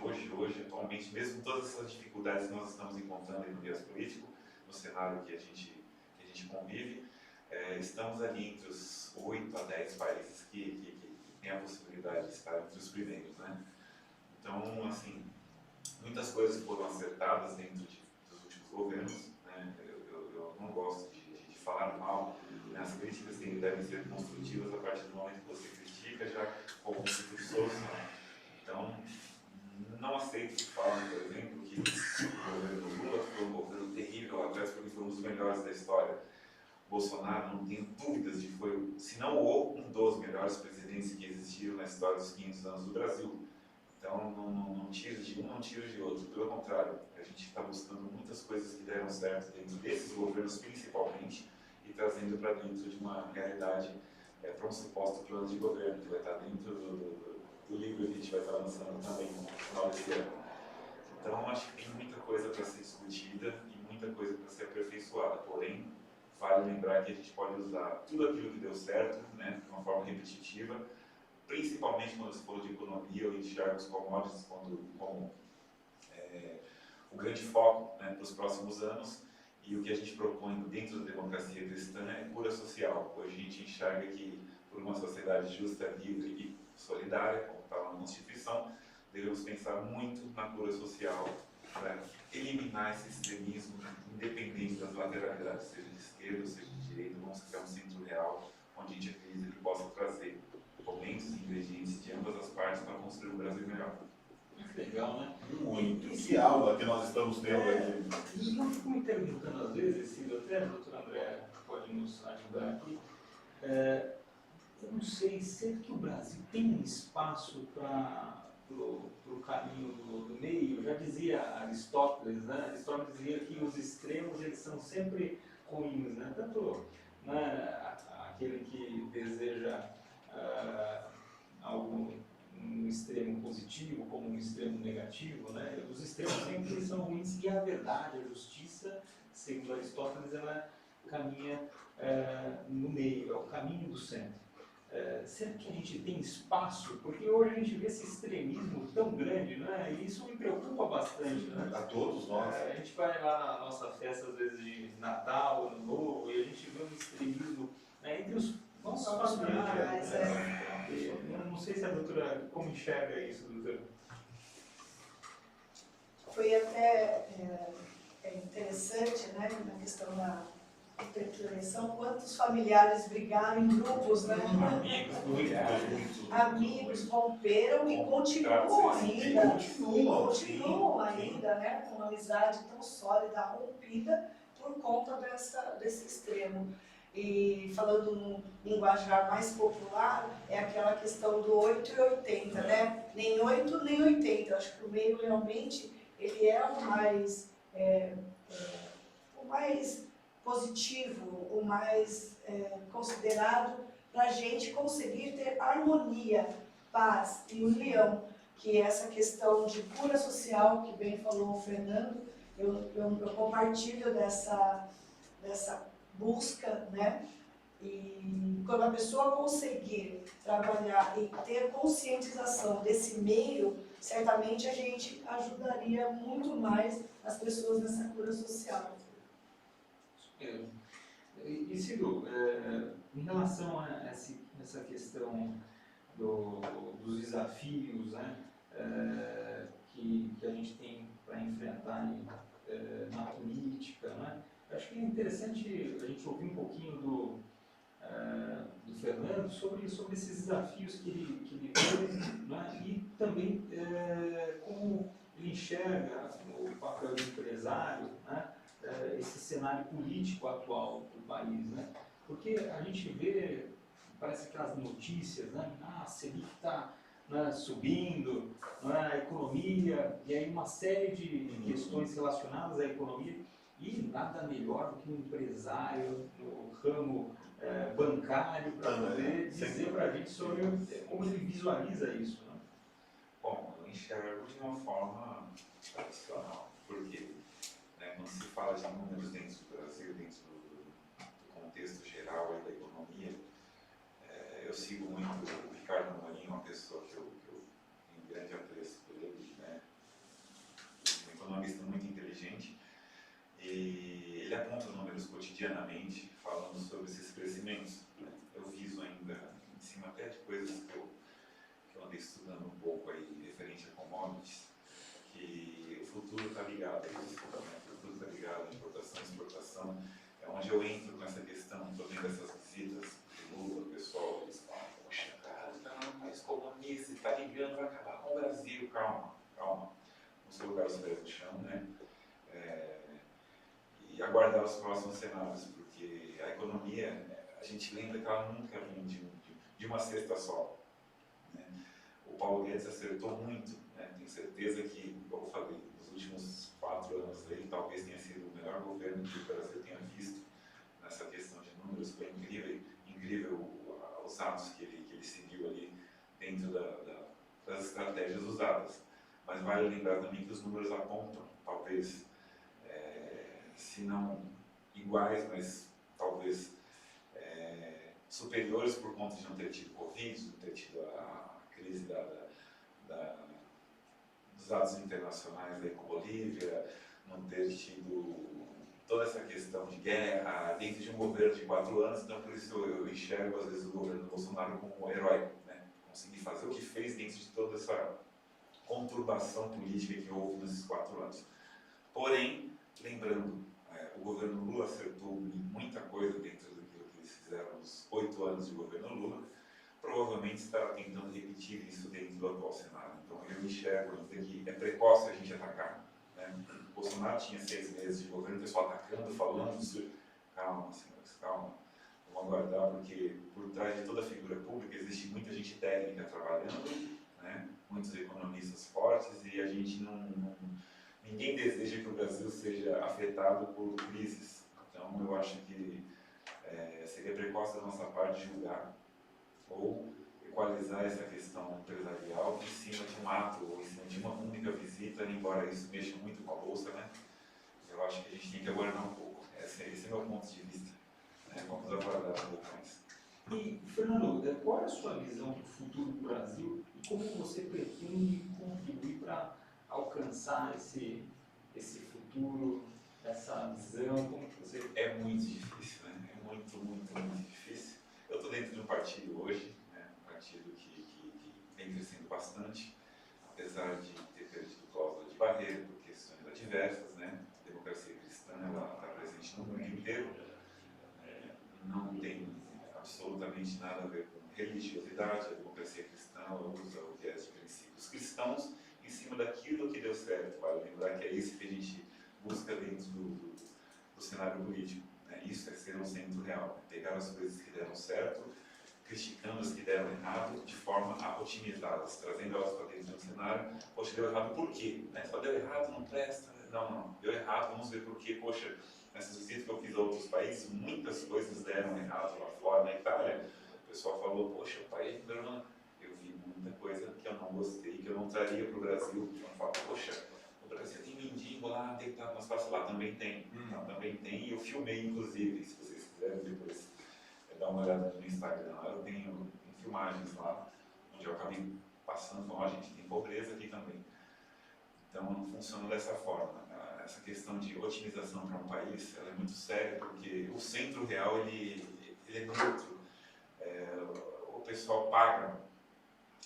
atualmente, mesmo com todas essas dificuldades que nós estamos encontrando no viés político, no cenário que a gente convive, estamos ali entre os 8 a 10 países que têm a possibilidade de estar entre os primeiros, né? Então, assim, muitas coisas foram acertadas dentro dos últimos governos, né? Eu não gosto de falar mal, né? As críticas devem ser construtivas a partir do momento que você critica, já como solução. Então, não aceito que falem, por exemplo, que o governo Lula foi um governo terrível lá atrás, porque foi um dos melhores da história. Bolsonaro, não tenho dúvidas de que foi, se não um dos melhores presidentes que existiram na história dos 500 anos do Brasil. Então, não tiro de um, não tiro de outro. Pelo contrário, a gente está buscando muitas coisas que deram certo dentro desses governos, principalmente, e trazendo para dentro de uma realidade, para um suposto plano de governo, que vai estar dentro do livro que a gente vai estar lançando também no final desse ano. Então, acho que tem muita coisa para ser discutida e muita coisa para ser aperfeiçoada. Porém, vale lembrar que a gente pode usar tudo aquilo que deu certo, né, de uma forma repetitiva, principalmente quando se for de economia, eu enxergo os commodities como o grande foco, né, para os próximos anos, E o que a gente propõe dentro da democracia cristã é cura social. Hoje a gente enxerga que, por uma sociedade justa, livre e solidária, como está na Constituição, devemos pensar muito na cura social para eliminar esse extremismo, independente das lateralidades, seja de esquerda ou seja de direita. Vamos criar um centro real, onde a gente acredita que possa trazer elementos e ingredientes de ambas as partes para construir um Brasil melhor. Legal, né? Muito. Que aula que nós estamos tendo aqui. E eu fico me perguntando às vezes, se até o doutor André pode nos ajudar aqui, eu não sei, será que o Brasil tem um espaço para o caminho do meio? Já dizia Aristóteles, né? Aristóteles dizia que os extremos eles são sempre ruins, né? Tanto aquele que deseja algo um extremo positivo como um extremo negativo, né? Os extremos sempre são ruins e a verdade, a justiça, segundo Aristóteles, ela caminha no meio, é o caminho do centro. Será que a gente tem espaço? Porque hoje a gente vê esse extremismo tão grande, né? E isso me preocupa bastante, né? A todos nós. A gente vai lá na nossa festa, às vezes, de Natal, Ano Novo, e a gente vê um extremismo, né, entre os nossos familiares. Eu não sei se a doutora, como enxerga isso, doutora? Foi até interessante, né, na questão da eleição, quantos familiares brigaram em grupos, né? Amigos romperam e continuam ainda, né, com uma amizade tão sólida, rompida por conta desse extremo. E falando num linguajar mais popular, é aquela questão do 8 e 80, né? Nem 8, nem 80. Eu acho que o meio realmente ele é o mais positivo, o mais considerado para a gente conseguir ter harmonia, paz e união, que é essa questão de cura social, que bem falou o Fernando, eu compartilho dessa busca, né? E quando a pessoa conseguir trabalhar e ter conscientização desse meio, certamente a gente ajudaria muito mais as pessoas nessa cura social. E Ciro, em relação a essa questão dos desafios, né, que a gente tem para enfrentar na política, né, eu acho que é interessante a gente ouvir um pouquinho do Fernando sobre esses desafios que ele vê, né, e também como ele enxerga o papel do empresário, né, esse cenário político atual do país, né? Porque a gente vê, parece aquelas notícias, né? A Selic está, né, subindo, né, a economia, e aí uma série de questões relacionadas à economia, e nada melhor do que um empresário no ramo bancário para poder dizer para a gente sobre como ele visualiza isso, né? Bom, eu enxergo de uma forma tradicional, porque quando se fala de números dentro do Brasil, dentro do contexto geral da economia, eu sigo muito o Ricardo Amorim, uma pessoa que eu tenho um grande apreço por ele, né? Um economista muito inteligente, e ele aponta números cotidianamente falando sobre esses crescimentos, né? Eu viso ainda, em cima até de coisas que eu andei estudando um pouco aí, referente a commodities, que o futuro está ligado a isso, né? O futuro está ligado à importação e exportação. É onde eu entro com essa questão, estou vendo essas visitas de Lula, o pessoal, eles falam, poxa, cara, não, mas comunista, está ligando, vai acabar com o Brasil. Calma, calma. Vamos colocar os pés no chão, né? E aguardar os próximos cenários, porque a economia, a gente lembra que ela nunca vem de uma cesta só, né? O Paulo Guedes acertou muito, né? Tenho certeza que, como eu falei, nos últimos 4 anos aí, talvez tenha sido o melhor governo que o Brasil tenha visto nessa questão de números. Foi incrível os atos que ele seguiu ali dentro das estratégias usadas. Mas vale lembrar também que os números apontam, talvez, se não iguais, mas talvez superiores por conta de não ter tido Covid, não ter tido a crise dos atos internacionais aí com Bolívia, não ter tido toda essa questão de guerra dentro de um governo de 4 anos, então por isso eu enxergo às vezes o governo do Bolsonaro como heróico, né? Conseguir fazer o que fez dentro de toda essa conturbação política que houve nesses 4 anos. Porém, lembrando, o governo Lula acertou muita coisa dentro daquilo que eles fizeram nos 8 anos de governo Lula, provavelmente estará tentando repetir isso dentro do atual cenário. Então eu enxergo que é precoce a gente atacar, né? O Bolsonaro tinha 6 meses de governo, o pessoal atacando, falando isso. Calma, senhores, calma. Vamos aguardar, porque por trás de toda figura pública existe muita gente técnica trabalhando, né? Muitos economistas fortes, e a gente ninguém deseja que o Brasil seja afetado por crises. Então eu acho que seria precoce da nossa parte julgar ou equalizar essa questão empresarial em cima de um ato ou em cima de uma única visita, embora isso mexa muito com a bolsa, né? Eu acho que a gente tem que aguardar um pouco. Esse é meu ponto de vista. Vamos aguardar um pouco mais. E, Fernando, qual é a sua visão do futuro do Brasil e como você pretende contribuir para alcançar esse futuro, essa visão? Como que você... É muito difícil, né? É muito, muito, muito difícil. Eu estou dentro de um partido hoje, né? Um partido que vem crescendo bastante, apesar de ter perdido cláusula de barreira por questões adversas, né? A democracia cristã está presente no mundo inteiro, não tem absolutamente nada a ver com religiosidade. A democracia cristã usa o viés de princípios cristãos em cima daquilo que deu certo. Vale lembrar que é isso que a gente busca dentro do cenário político, né? Isso é ser um centro real, né? Pegar as coisas que deram certo, criticando as que deram errado, de forma a otimizá-las, trazendo elas para dentro do cenário. Poxa, deu errado por quê? Né? Só deu errado, não presta. Não, deu errado, vamos ver por quê. Poxa, nessas visitas que eu fiz a outros países, muitas coisas deram errado lá fora. Na Itália, o pessoal falou, poxa, o país melhorou. Eu vi muita coisa que eu não gostei, que eu não traria para o Brasil. Eu falo, poxa, o Brasil tem mendigo lá, deitado nas praças lá, também tem. Também tem, e eu filmei, inclusive, se vocês quiserem depois dar uma olhada no Instagram. Eu tenho filmagens lá, onde eu acabei passando, falando, a gente tem pobreza aqui também. Então, funciona dessa forma. Essa questão de otimização para um país, ela é muito séria, porque o centro real, ele é neutro. O pessoal paga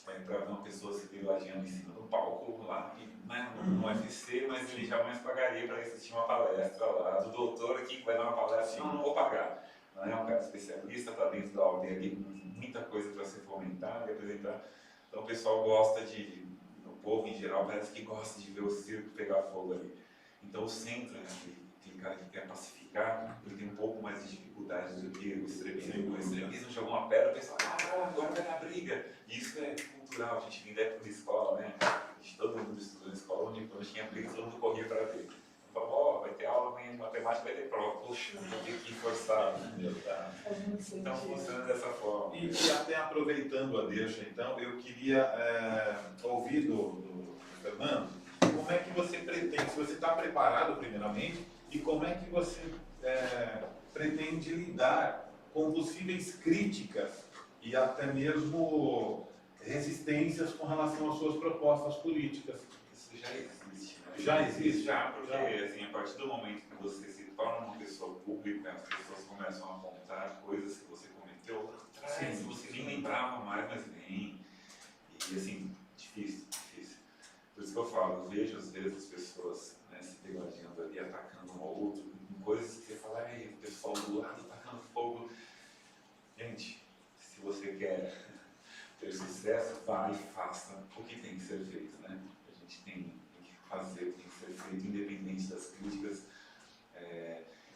para ver uma pessoa se degladiando em cima do palco lá, né, no UFC, mas ele jamais pagaria para assistir uma palestra lá do doutor aqui que vai dar uma palestra. Não vou pagar. Não é um cara especialista, está dentro da ordem ali com muita coisa para ser fomentada e apresentar. Então o pessoal gosta o povo em geral parece que gosta de ver o circo pegar fogo ali. Então o centro, né, aquele cara que quer pacificar, ele tem um pouco mais de dificuldade do que o extremismo. O extremismo jogou uma pedra, o pessoal, agora vai dar briga. E isso é cultural, a gente vinha da escola, né? Todo mundo estudou na escola, onde quando tinha briga, todo mundo corria para ver. Falou, vai ter aula amanhã de matemática, vai ter prova. Poxa, vou ter que forçar. Então funciona dessa forma. E até aproveitando a deixa, então, eu queria ouvir do Fernando, como é que você pretende, se você está preparado primeiramente, e como é que você pretende lidar com possíveis críticas e até mesmo resistências com relação às suas propostas políticas. Isso já existe, né? Já existe? Já, porque assim, a partir do momento que você se torna uma pessoa pública, as pessoas começam a apontar coisas que você cometeu lá atrás, você nem lembrava mais, mas vem. E assim, difícil. Por isso que eu falo, eu vejo às vezes as pessoas, né, se degladiando ali, atacando um ao outro, em coisas que você fala, o pessoal do lado atacando fogo. Gente, se você quer ter sucesso, vai e faça o que tem que ser feito, né? A gente tem que fazer o que tem que ser feito, independente das críticas.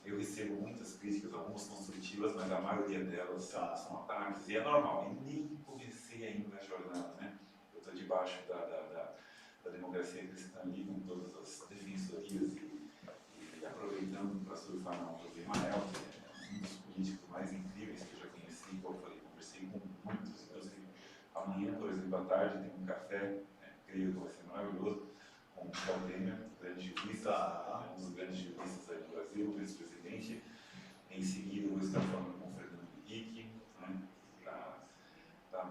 Eu recebo muitas críticas, algumas construtivas, mas a maioria delas são ataques, e é normal. E nem comecei ainda a jornada, né? Eu estou debaixo da democracia cristã ali, com todas as defensorias e aproveitando para surfar na onda do Emael, que é um dos políticos mais incríveis que eu já conheci, que eu falei, conversei com muitos. Amanhã, por exemplo, à tarde, tem um café, creio que vai ser maravilhoso, com o Michel Temer, grande juiz, um dos grandes juízes aí no Brasil, vice-presidente. Em seguida, eu vou estar falando com o Fernando Henrique, né, que está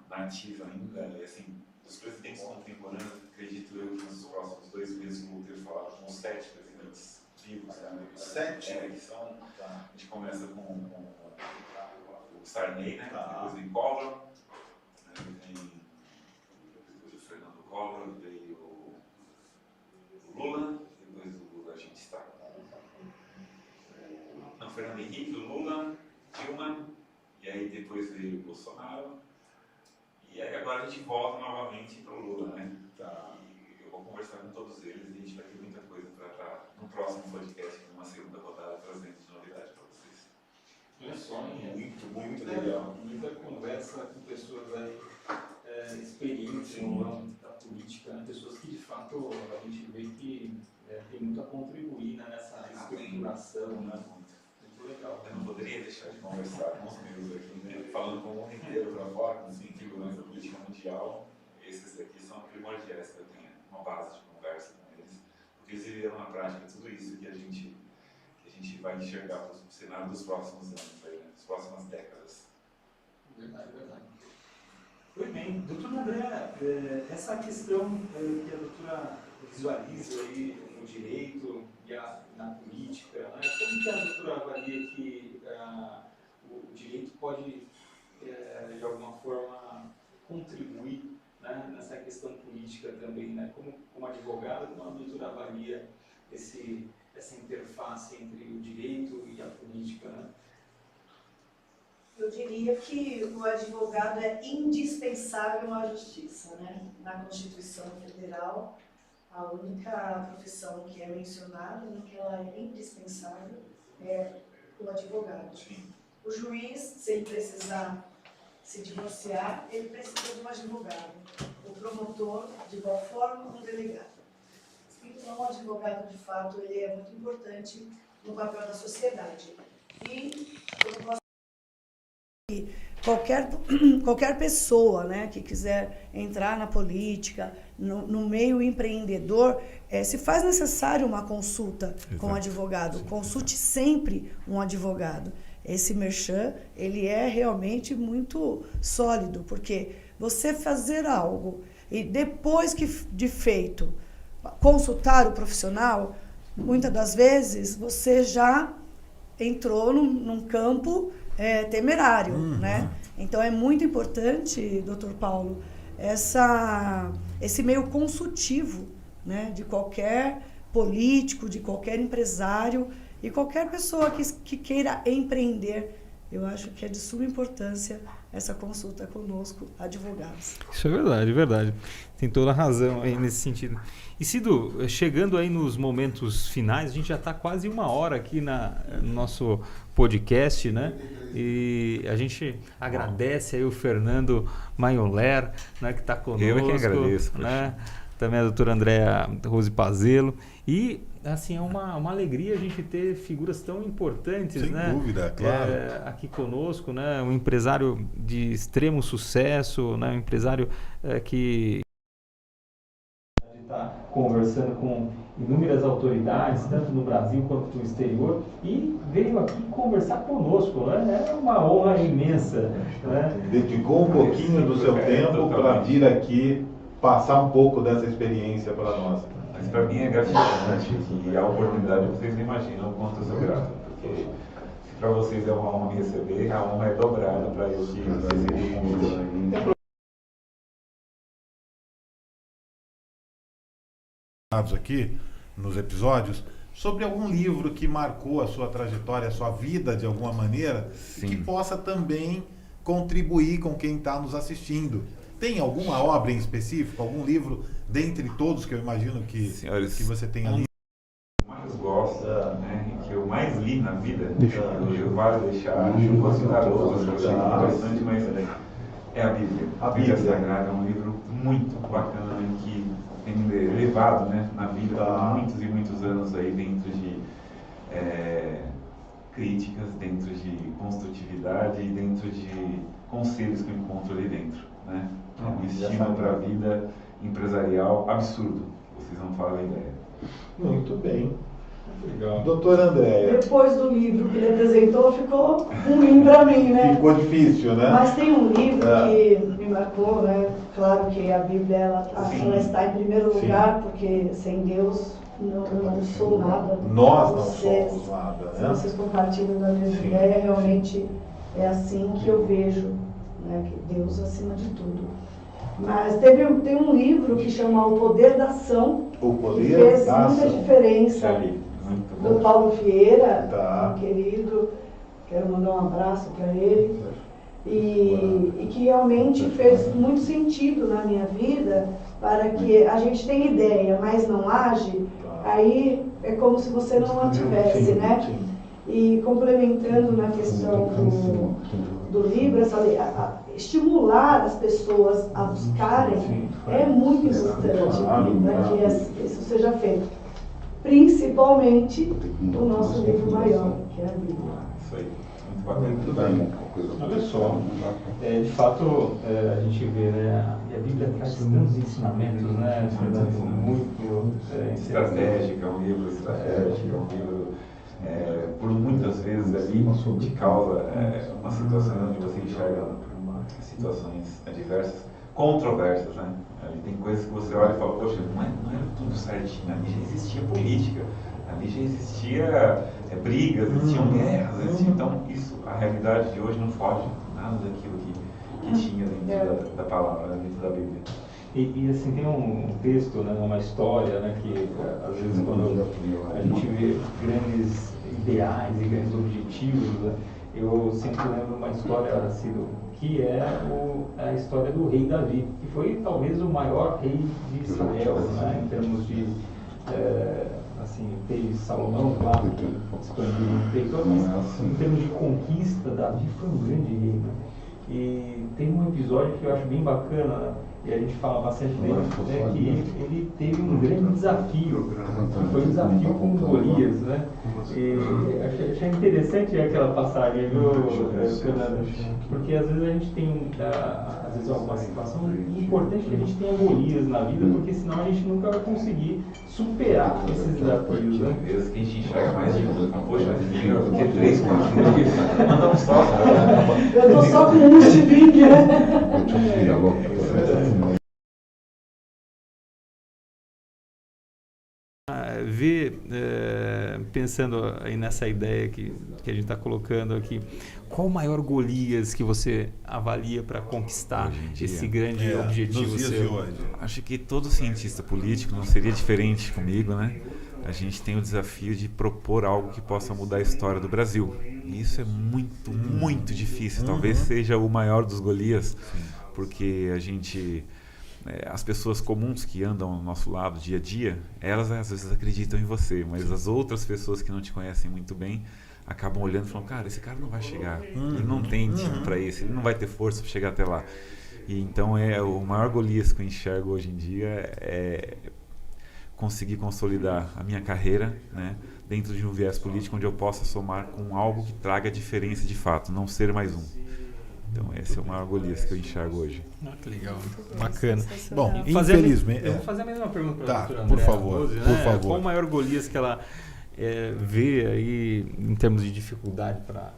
na ativa ainda. E, assim, dos presidentes contemporâneos, acredito eu que nos próximos 2 meses eu vou ter falado com os 7 presidentes vivos, né? 7. Que são, a gente começa com o Sarney, né? Tá. Depois vem Collor, aí vem depois o Fernando Collor, veio o Lula, depois o Lula a gente está não, Fernando Henrique, o Lula, Dilma, e aí depois veio o Bolsonaro, e aí agora a gente volta novamente para o Lula, né? Tá. E eu vou conversar com todos eles e a gente vai ter muita coisa para estar no próximo podcast, numa segunda rodada, trazendo de novidade para vocês. Meu sonho, Muito legal. muita conversa com pessoas aí experientes no âmbito da política, né? Pessoas que de fato a gente vê que tem muito a contribuir, né, nessa estruturação, né? Muito legal. Eu não poderia deixar de conversar com os meus aqui, né? Falando com o mundo inteiro para fora, com figuras da política mundial, esses daqui são primordiais que eu tenho uma base de conversa com eles, porque eles viveram na prática tudo isso que a gente vai enxergar para o cenário dos próximos anos, aí, né? Das próximas décadas. Verdade, verdade. Muito bem. Doutora André, essa questão que a doutora visualiza aí no direito e na política, né? Como que a doutora avalia que o direito pode, de alguma forma, contribuir, né, nessa questão política também, né? Como advogada, como a doutora avalia essa interface entre o direito e a política, né? Eu diria que o advogado é indispensável à justiça, né? Na Constituição Federal, a única profissão que é mencionada, né, que ela é indispensável, é o advogado. Sim. O juiz, se ele precisar se divorciar, ele precisa de um advogado. O promotor, de igual forma, um delegado. Então, o advogado, de fato, ele é muito importante no papel da sociedade. E eu posso qualquer pessoa, né, que quiser entrar na política, no meio empreendedor, se faz necessário uma consulta com o advogado. Consulte sempre um advogado. Esse merchan, ele é realmente muito sólido, porque você fazer algo e depois de feito consultar o profissional, muitas das vezes você já entrou num campo temerário, né? Então é muito importante, doutor Paulo, esse meio consultivo, né, de qualquer político, de qualquer empresário e qualquer pessoa que queira empreender. Eu acho que é de suma importância essa consulta conosco, advogados. Isso é verdade, verdade. Tem toda a razão aí nesse sentido. E Cido, chegando aí nos momentos finais, a gente já está quase 1 hora aqui no nosso podcast, né? E a gente agradece aí o Fernando Maioler, né, que está conosco. Eu é que agradeço. Né? Também a doutora Andréa Rose Pazelo. E, assim, é uma alegria a gente ter figuras tão importantes, Sem né? dúvida, claro. Aqui conosco, né? Um empresário de extremo sucesso, né? Um empresário que está conversando com inúmeras autoridades, tanto no Brasil quanto no exterior, e veio aqui conversar conosco, né? É uma honra imensa, né? Dedicou um pouquinho do seu tempo para vir aqui passar um pouco dessa experiência para nós. Mas para mim é gratificante e a oportunidade, vocês não imaginam o quanto eu sou grato, porque se para vocês é uma honra me receber, a honra é dobrada para eu que recebi o convite. Aqui nos episódios sobre algum livro que marcou a sua trajetória, a sua vida de alguma maneira, e que possa também contribuir com quem está nos assistindo. Tem alguma obra em específico, algum livro dentre todos que eu imagino que você tenha lido? O que eu mais gosto, né, e que eu mais li na vida, eu vale deixar, não vou citar outros, que eu achei interessante, mas é a Bíblia. A Bíblia Sagrada é um livro muito bacana que tem me levado, né, na vida por muitos e muitos anos aí dentro de críticas, dentro de construtividade e dentro de conselhos que eu encontro ali dentro, né? É um estímulo para a vida empresarial absurdo, vocês não fazem ideia. Muito bem. Legal. Doutora Andréa. Depois do livro que ele apresentou, ficou ruim para mim, né? Ficou difícil, né? Mas tem um livro que me marcou, né? Claro que a Bíblia ela está em primeiro lugar, porque sem Deus Não, eu não sou nada. Nós não Vocês- somos nada, Se né? vocês compartilham da mesma Sim. ideia, realmente é assim que eu vejo, né, que Deus acima de tudo. Mas tem um livro que chama O Poder da Ação, O que poder fez da muita ação. diferença. Já li. Muito Do bom. Paulo Vieira, Tá. um querido, quero mandar um abraço para ele. E que realmente fez muito sentido na minha vida, para que a gente tenha ideia, mas não age, aí é como se você não a tivesse, né? Sim. E complementando na questão do livro, estimular as pessoas a buscarem é muito importante para que isso seja feito. Principalmente o nosso livro maior, que é a Bíblia. Isso aí. Muito bacana. Muito bem. Olha só, de fato, a gente vê, né, e a Bíblia traz tantos ensinamentos, né, Fernando, muito Estratégico, é um livro estratégico, é um livro, por muitas vezes ali, te causa uma situação onde você enxerga situações diversas, controversas, né? Ali tem coisas que você olha e fala, poxa, não era tudo certinho, ali já existia política, ali já existia brigas, existiam guerras, então isso, a realidade de hoje não foge nada daquilo que tinha dentro da palavra, dentro da Bíblia. E assim, tem um texto, né, uma história, né, que às vezes quando a gente vê grandes ideais e grandes objetivos, né, eu sempre lembro uma história assim, que é a história do rei Davi, que foi talvez o maior rei de Israel, né, em termos de, assim, teve Salomão, claro, que expandiu o território, mas em termos de conquista, Davi foi um grande rei, né? E tem um episódio que eu acho bem bacana, e a gente fala bastante dele, né, que ele teve um grande desafio, que foi um desafio com Golias, né? E achei interessante aquela passagem, viu, Fernando? Porque às vezes a gente tem, às vezes alguma situação, o importante é que a gente tenha Golias na vida, porque senão a gente nunca vai conseguir superar esses desafios, né? Vezes que a gente enxerga mais de um, poxa, do que 3, 4, manda um só. Eu tô só com um estilingue, né? Pensando aí nessa ideia que a gente está colocando aqui, qual o maior Golias que você avalia para conquistar Hoje em dia? esse grande objetivo Nos dias de seu? hoje. Acho que todo cientista político não seria diferente comigo, né? A gente tem o desafio de propor algo que possa mudar a história do Brasil. E isso é muito, muito difícil. Talvez seja o maior dos Golias, porque a gente... as pessoas comuns que andam ao nosso lado dia a dia, elas às vezes acreditam em você, mas as outras pessoas que não te conhecem muito bem acabam olhando e falando, cara, esse cara não vai chegar, ele não tem time para isso, ele não vai ter força para chegar até lá. E então o maior Golias que eu enxergo hoje em dia é conseguir consolidar a minha carreira, né, dentro de um viés político onde eu possa somar com algo que traga diferença de fato, não ser mais um. Então esse é o maior Golias que eu enxergo hoje. Que legal, bacana. Bom, Eu infelizmente... vou fazer a mesma pergunta para Tá, a doutora por Andréa favor, Rose, por favor. Qual o maior Golias que ela vê aí em termos de dificuldade para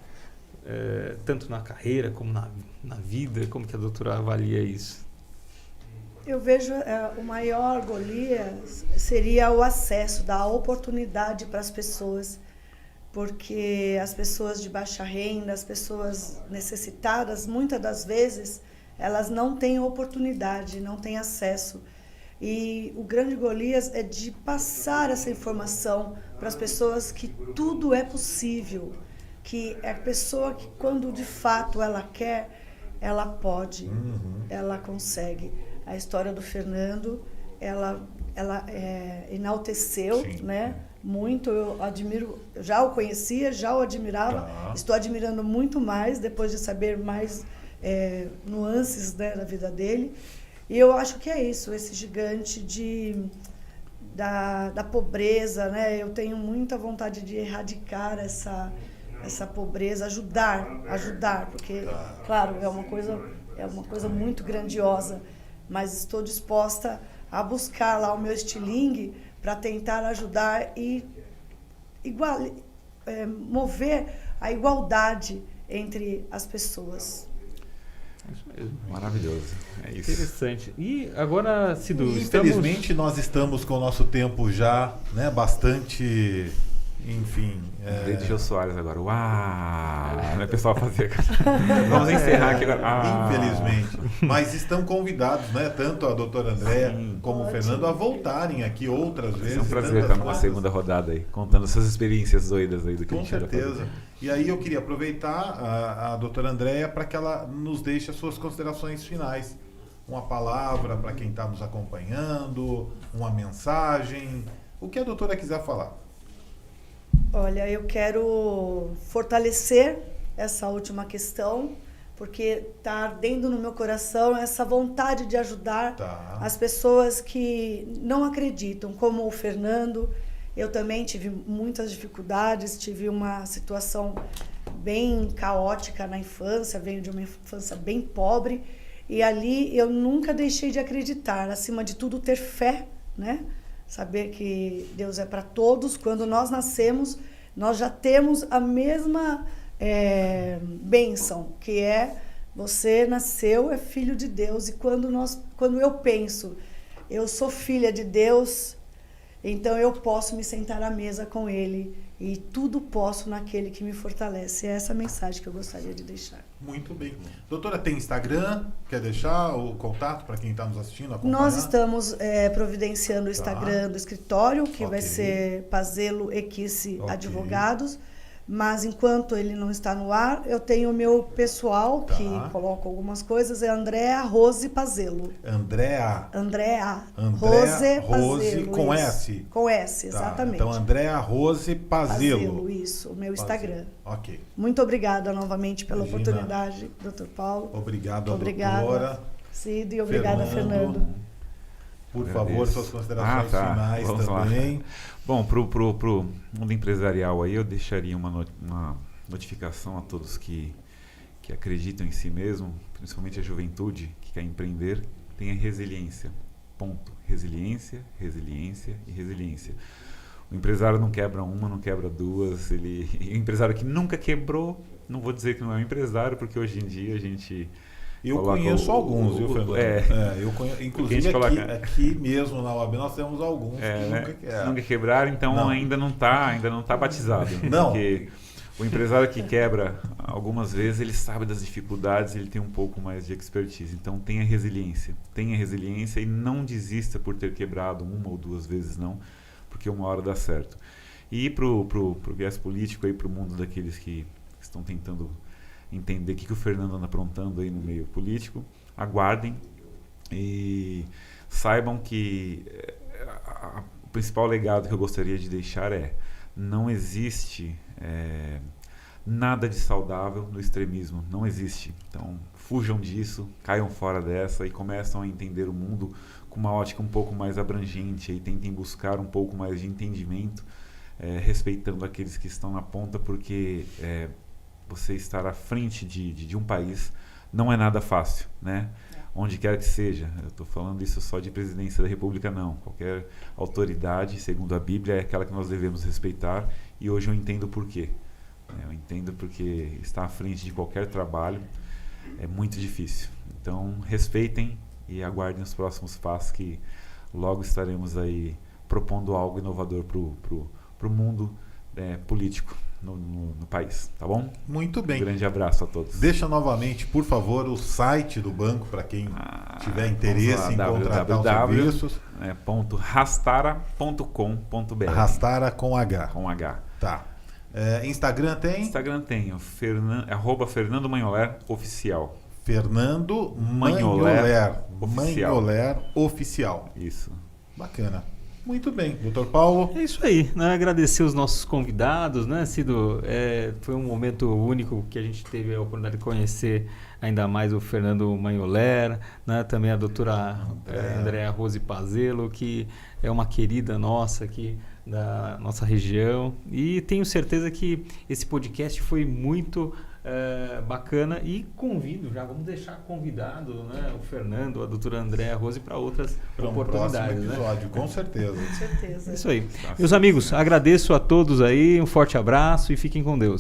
tanto na carreira como na vida? Como que a doutora avalia isso? Eu vejo o maior Golias seria o acesso, dar oportunidade para as pessoas, porque as pessoas de baixa renda, as pessoas necessitadas, muitas das vezes, elas não têm oportunidade, não têm acesso. E o grande Golias é de passar essa informação para as pessoas que tudo é possível, que é a pessoa que quando de fato ela quer, ela pode, ela consegue. A história do Fernando, ela enalteceu, né? Muito, eu admiro, já o conhecia, já o admirava, estou admirando muito mais depois de saber mais nuances, né, da vida dele. E eu acho que é isso, esse gigante da pobreza, né? Eu tenho muita vontade de erradicar essa pobreza, ajudar, porque, claro, é uma coisa muito grandiosa, mas estou disposta a buscar lá o meu estilingue para tentar ajudar e mover a igualdade entre as pessoas. Maravilhoso. É isso. Interessante. E agora, Cidu, Infelizmente nós estamos com o nosso tempo já, né, bastante, enfim... De Jô Soares agora. Uau! Não é pessoal fazer. Vamos encerrar aqui agora. Infelizmente. Mas estão convidados, né, tanto a doutora Andréa Sim. como o Fernando a voltarem aqui outras vezes. É um prazer tantas estar numa vezes. segunda rodada aí, contando essas experiências doidas aí do que a Com gente anda certeza. fazendo. E aí eu queria aproveitar a doutora Andréa para que ela nos deixe as suas considerações finais. Uma palavra para quem está nos acompanhando, uma mensagem, o que a doutora quiser falar. Olha, eu quero fortalecer essa última questão, porque está ardendo no meu coração essa vontade de ajudar Tá. as pessoas que não acreditam, como o Fernando. Eu também tive muitas dificuldades, tive uma situação bem caótica na infância, venho de uma infância bem pobre, e ali eu nunca deixei de acreditar, acima de tudo ter fé, né? Saber que Deus é para todos. Quando nós nascemos, nós já temos a mesma bênção, que é você nasceu, é filho de Deus. E quando eu penso, eu sou filha de Deus, então eu posso me sentar à mesa com Ele e tudo posso naquele que me fortalece. É essa mensagem que eu gostaria de deixar. Muito bem. Doutora, tem Instagram? Quer deixar o contato para quem está nos assistindo? Acompanhar? Nós estamos providenciando o Instagram do escritório, que vai Ok. ser Pazelo Equice Ok. Advogados, mas enquanto ele não está no ar, eu tenho o meu pessoal, Tá. que coloco algumas coisas, é Andréa Rose Pazelo. Andréa Rose Rose Pazelo, com isso. S? Com S, Tá, exatamente. então, Andréa Rose Pazelo. Isso, o meu Pazelo. Instagram. Ok. Muito obrigada novamente pela Imagina. oportunidade, Dr. Paulo. Obrigado, Obrigada. doutora. Cid, e obrigada, Fernando. Fernando. Por Agradeço. favor, suas considerações finais Vamos também. lá. Bom, pro mundo empresarial aí, eu deixaria uma notificação a todos que acreditam em si mesmo, principalmente a juventude que quer empreender, tenha resiliência. Ponto. Resiliência, resiliência e resiliência. O empresário não quebra uma, não quebra duas. O empresário que nunca quebrou, não vou dizer que não é um empresário, porque hoje em dia a gente... Eu coloca conheço alguns, viu, Fernando? eu conheço, a inclusive gente coloca- aqui mesmo na UAB nós temos alguns que nunca quebraram, então Não. ainda não tá batizado. Não. Porque o empresário que quebra algumas vezes, ele sabe das dificuldades, ele tem um pouco mais de expertise. Então tenha resiliência e não desista por ter quebrado uma ou duas vezes não, porque uma hora dá certo. E pro viés político aí, pro mundo daqueles que estão tentando entender o que o Fernando anda aprontando aí no meio político, aguardem e saibam que o principal legado que eu gostaria de deixar é: não existe nada de saudável no extremismo, não existe. Então fujam disso, caiam fora dessa e começam a entender o mundo com uma ótica um pouco mais abrangente e tentem buscar um pouco mais de entendimento, respeitando aqueles que estão na ponta, porque você estar à frente de um país não é nada fácil, né? Onde quer que seja. Eu estou falando isso só de presidência da República, não. Qualquer autoridade, segundo a Bíblia, é aquela que nós devemos respeitar, e hoje eu entendo por quê. Eu entendo porque estar à frente de qualquer trabalho é muito difícil. Então, respeitem e aguardem os próximos passos, que logo estaremos aí propondo algo inovador para o mundo político no país, tá bom? Muito bem. Um grande abraço a todos. Deixa novamente, por favor, o site do banco para quem tiver interesse em contratar os serviços. .rastara.com.br. Rastara com H. Com H. Tá. Instagram tem? Instagram tem o @Fernando Manholer Oficial. Fernando Manholer Manholer Oficial. Oficial. Isso. Bacana. Muito bem, doutor Paulo. É isso aí, né? Agradecer os nossos convidados, né, Cido? Foi um momento único que a gente teve a oportunidade de conhecer ainda mais o Fernando Manholer, né? Também a doutora Andréa Rose Pazelo, que é uma querida nossa aqui da nossa região, e tenho certeza que esse podcast foi muito bacana, e vamos deixar convidado, né, o Fernando, a doutora Andréa Rose para outras oportunidades. Próximo episódio, né? com certeza. Com certeza. Isso aí. Meus amigos, agradeço a todos aí, um forte abraço e fiquem com Deus.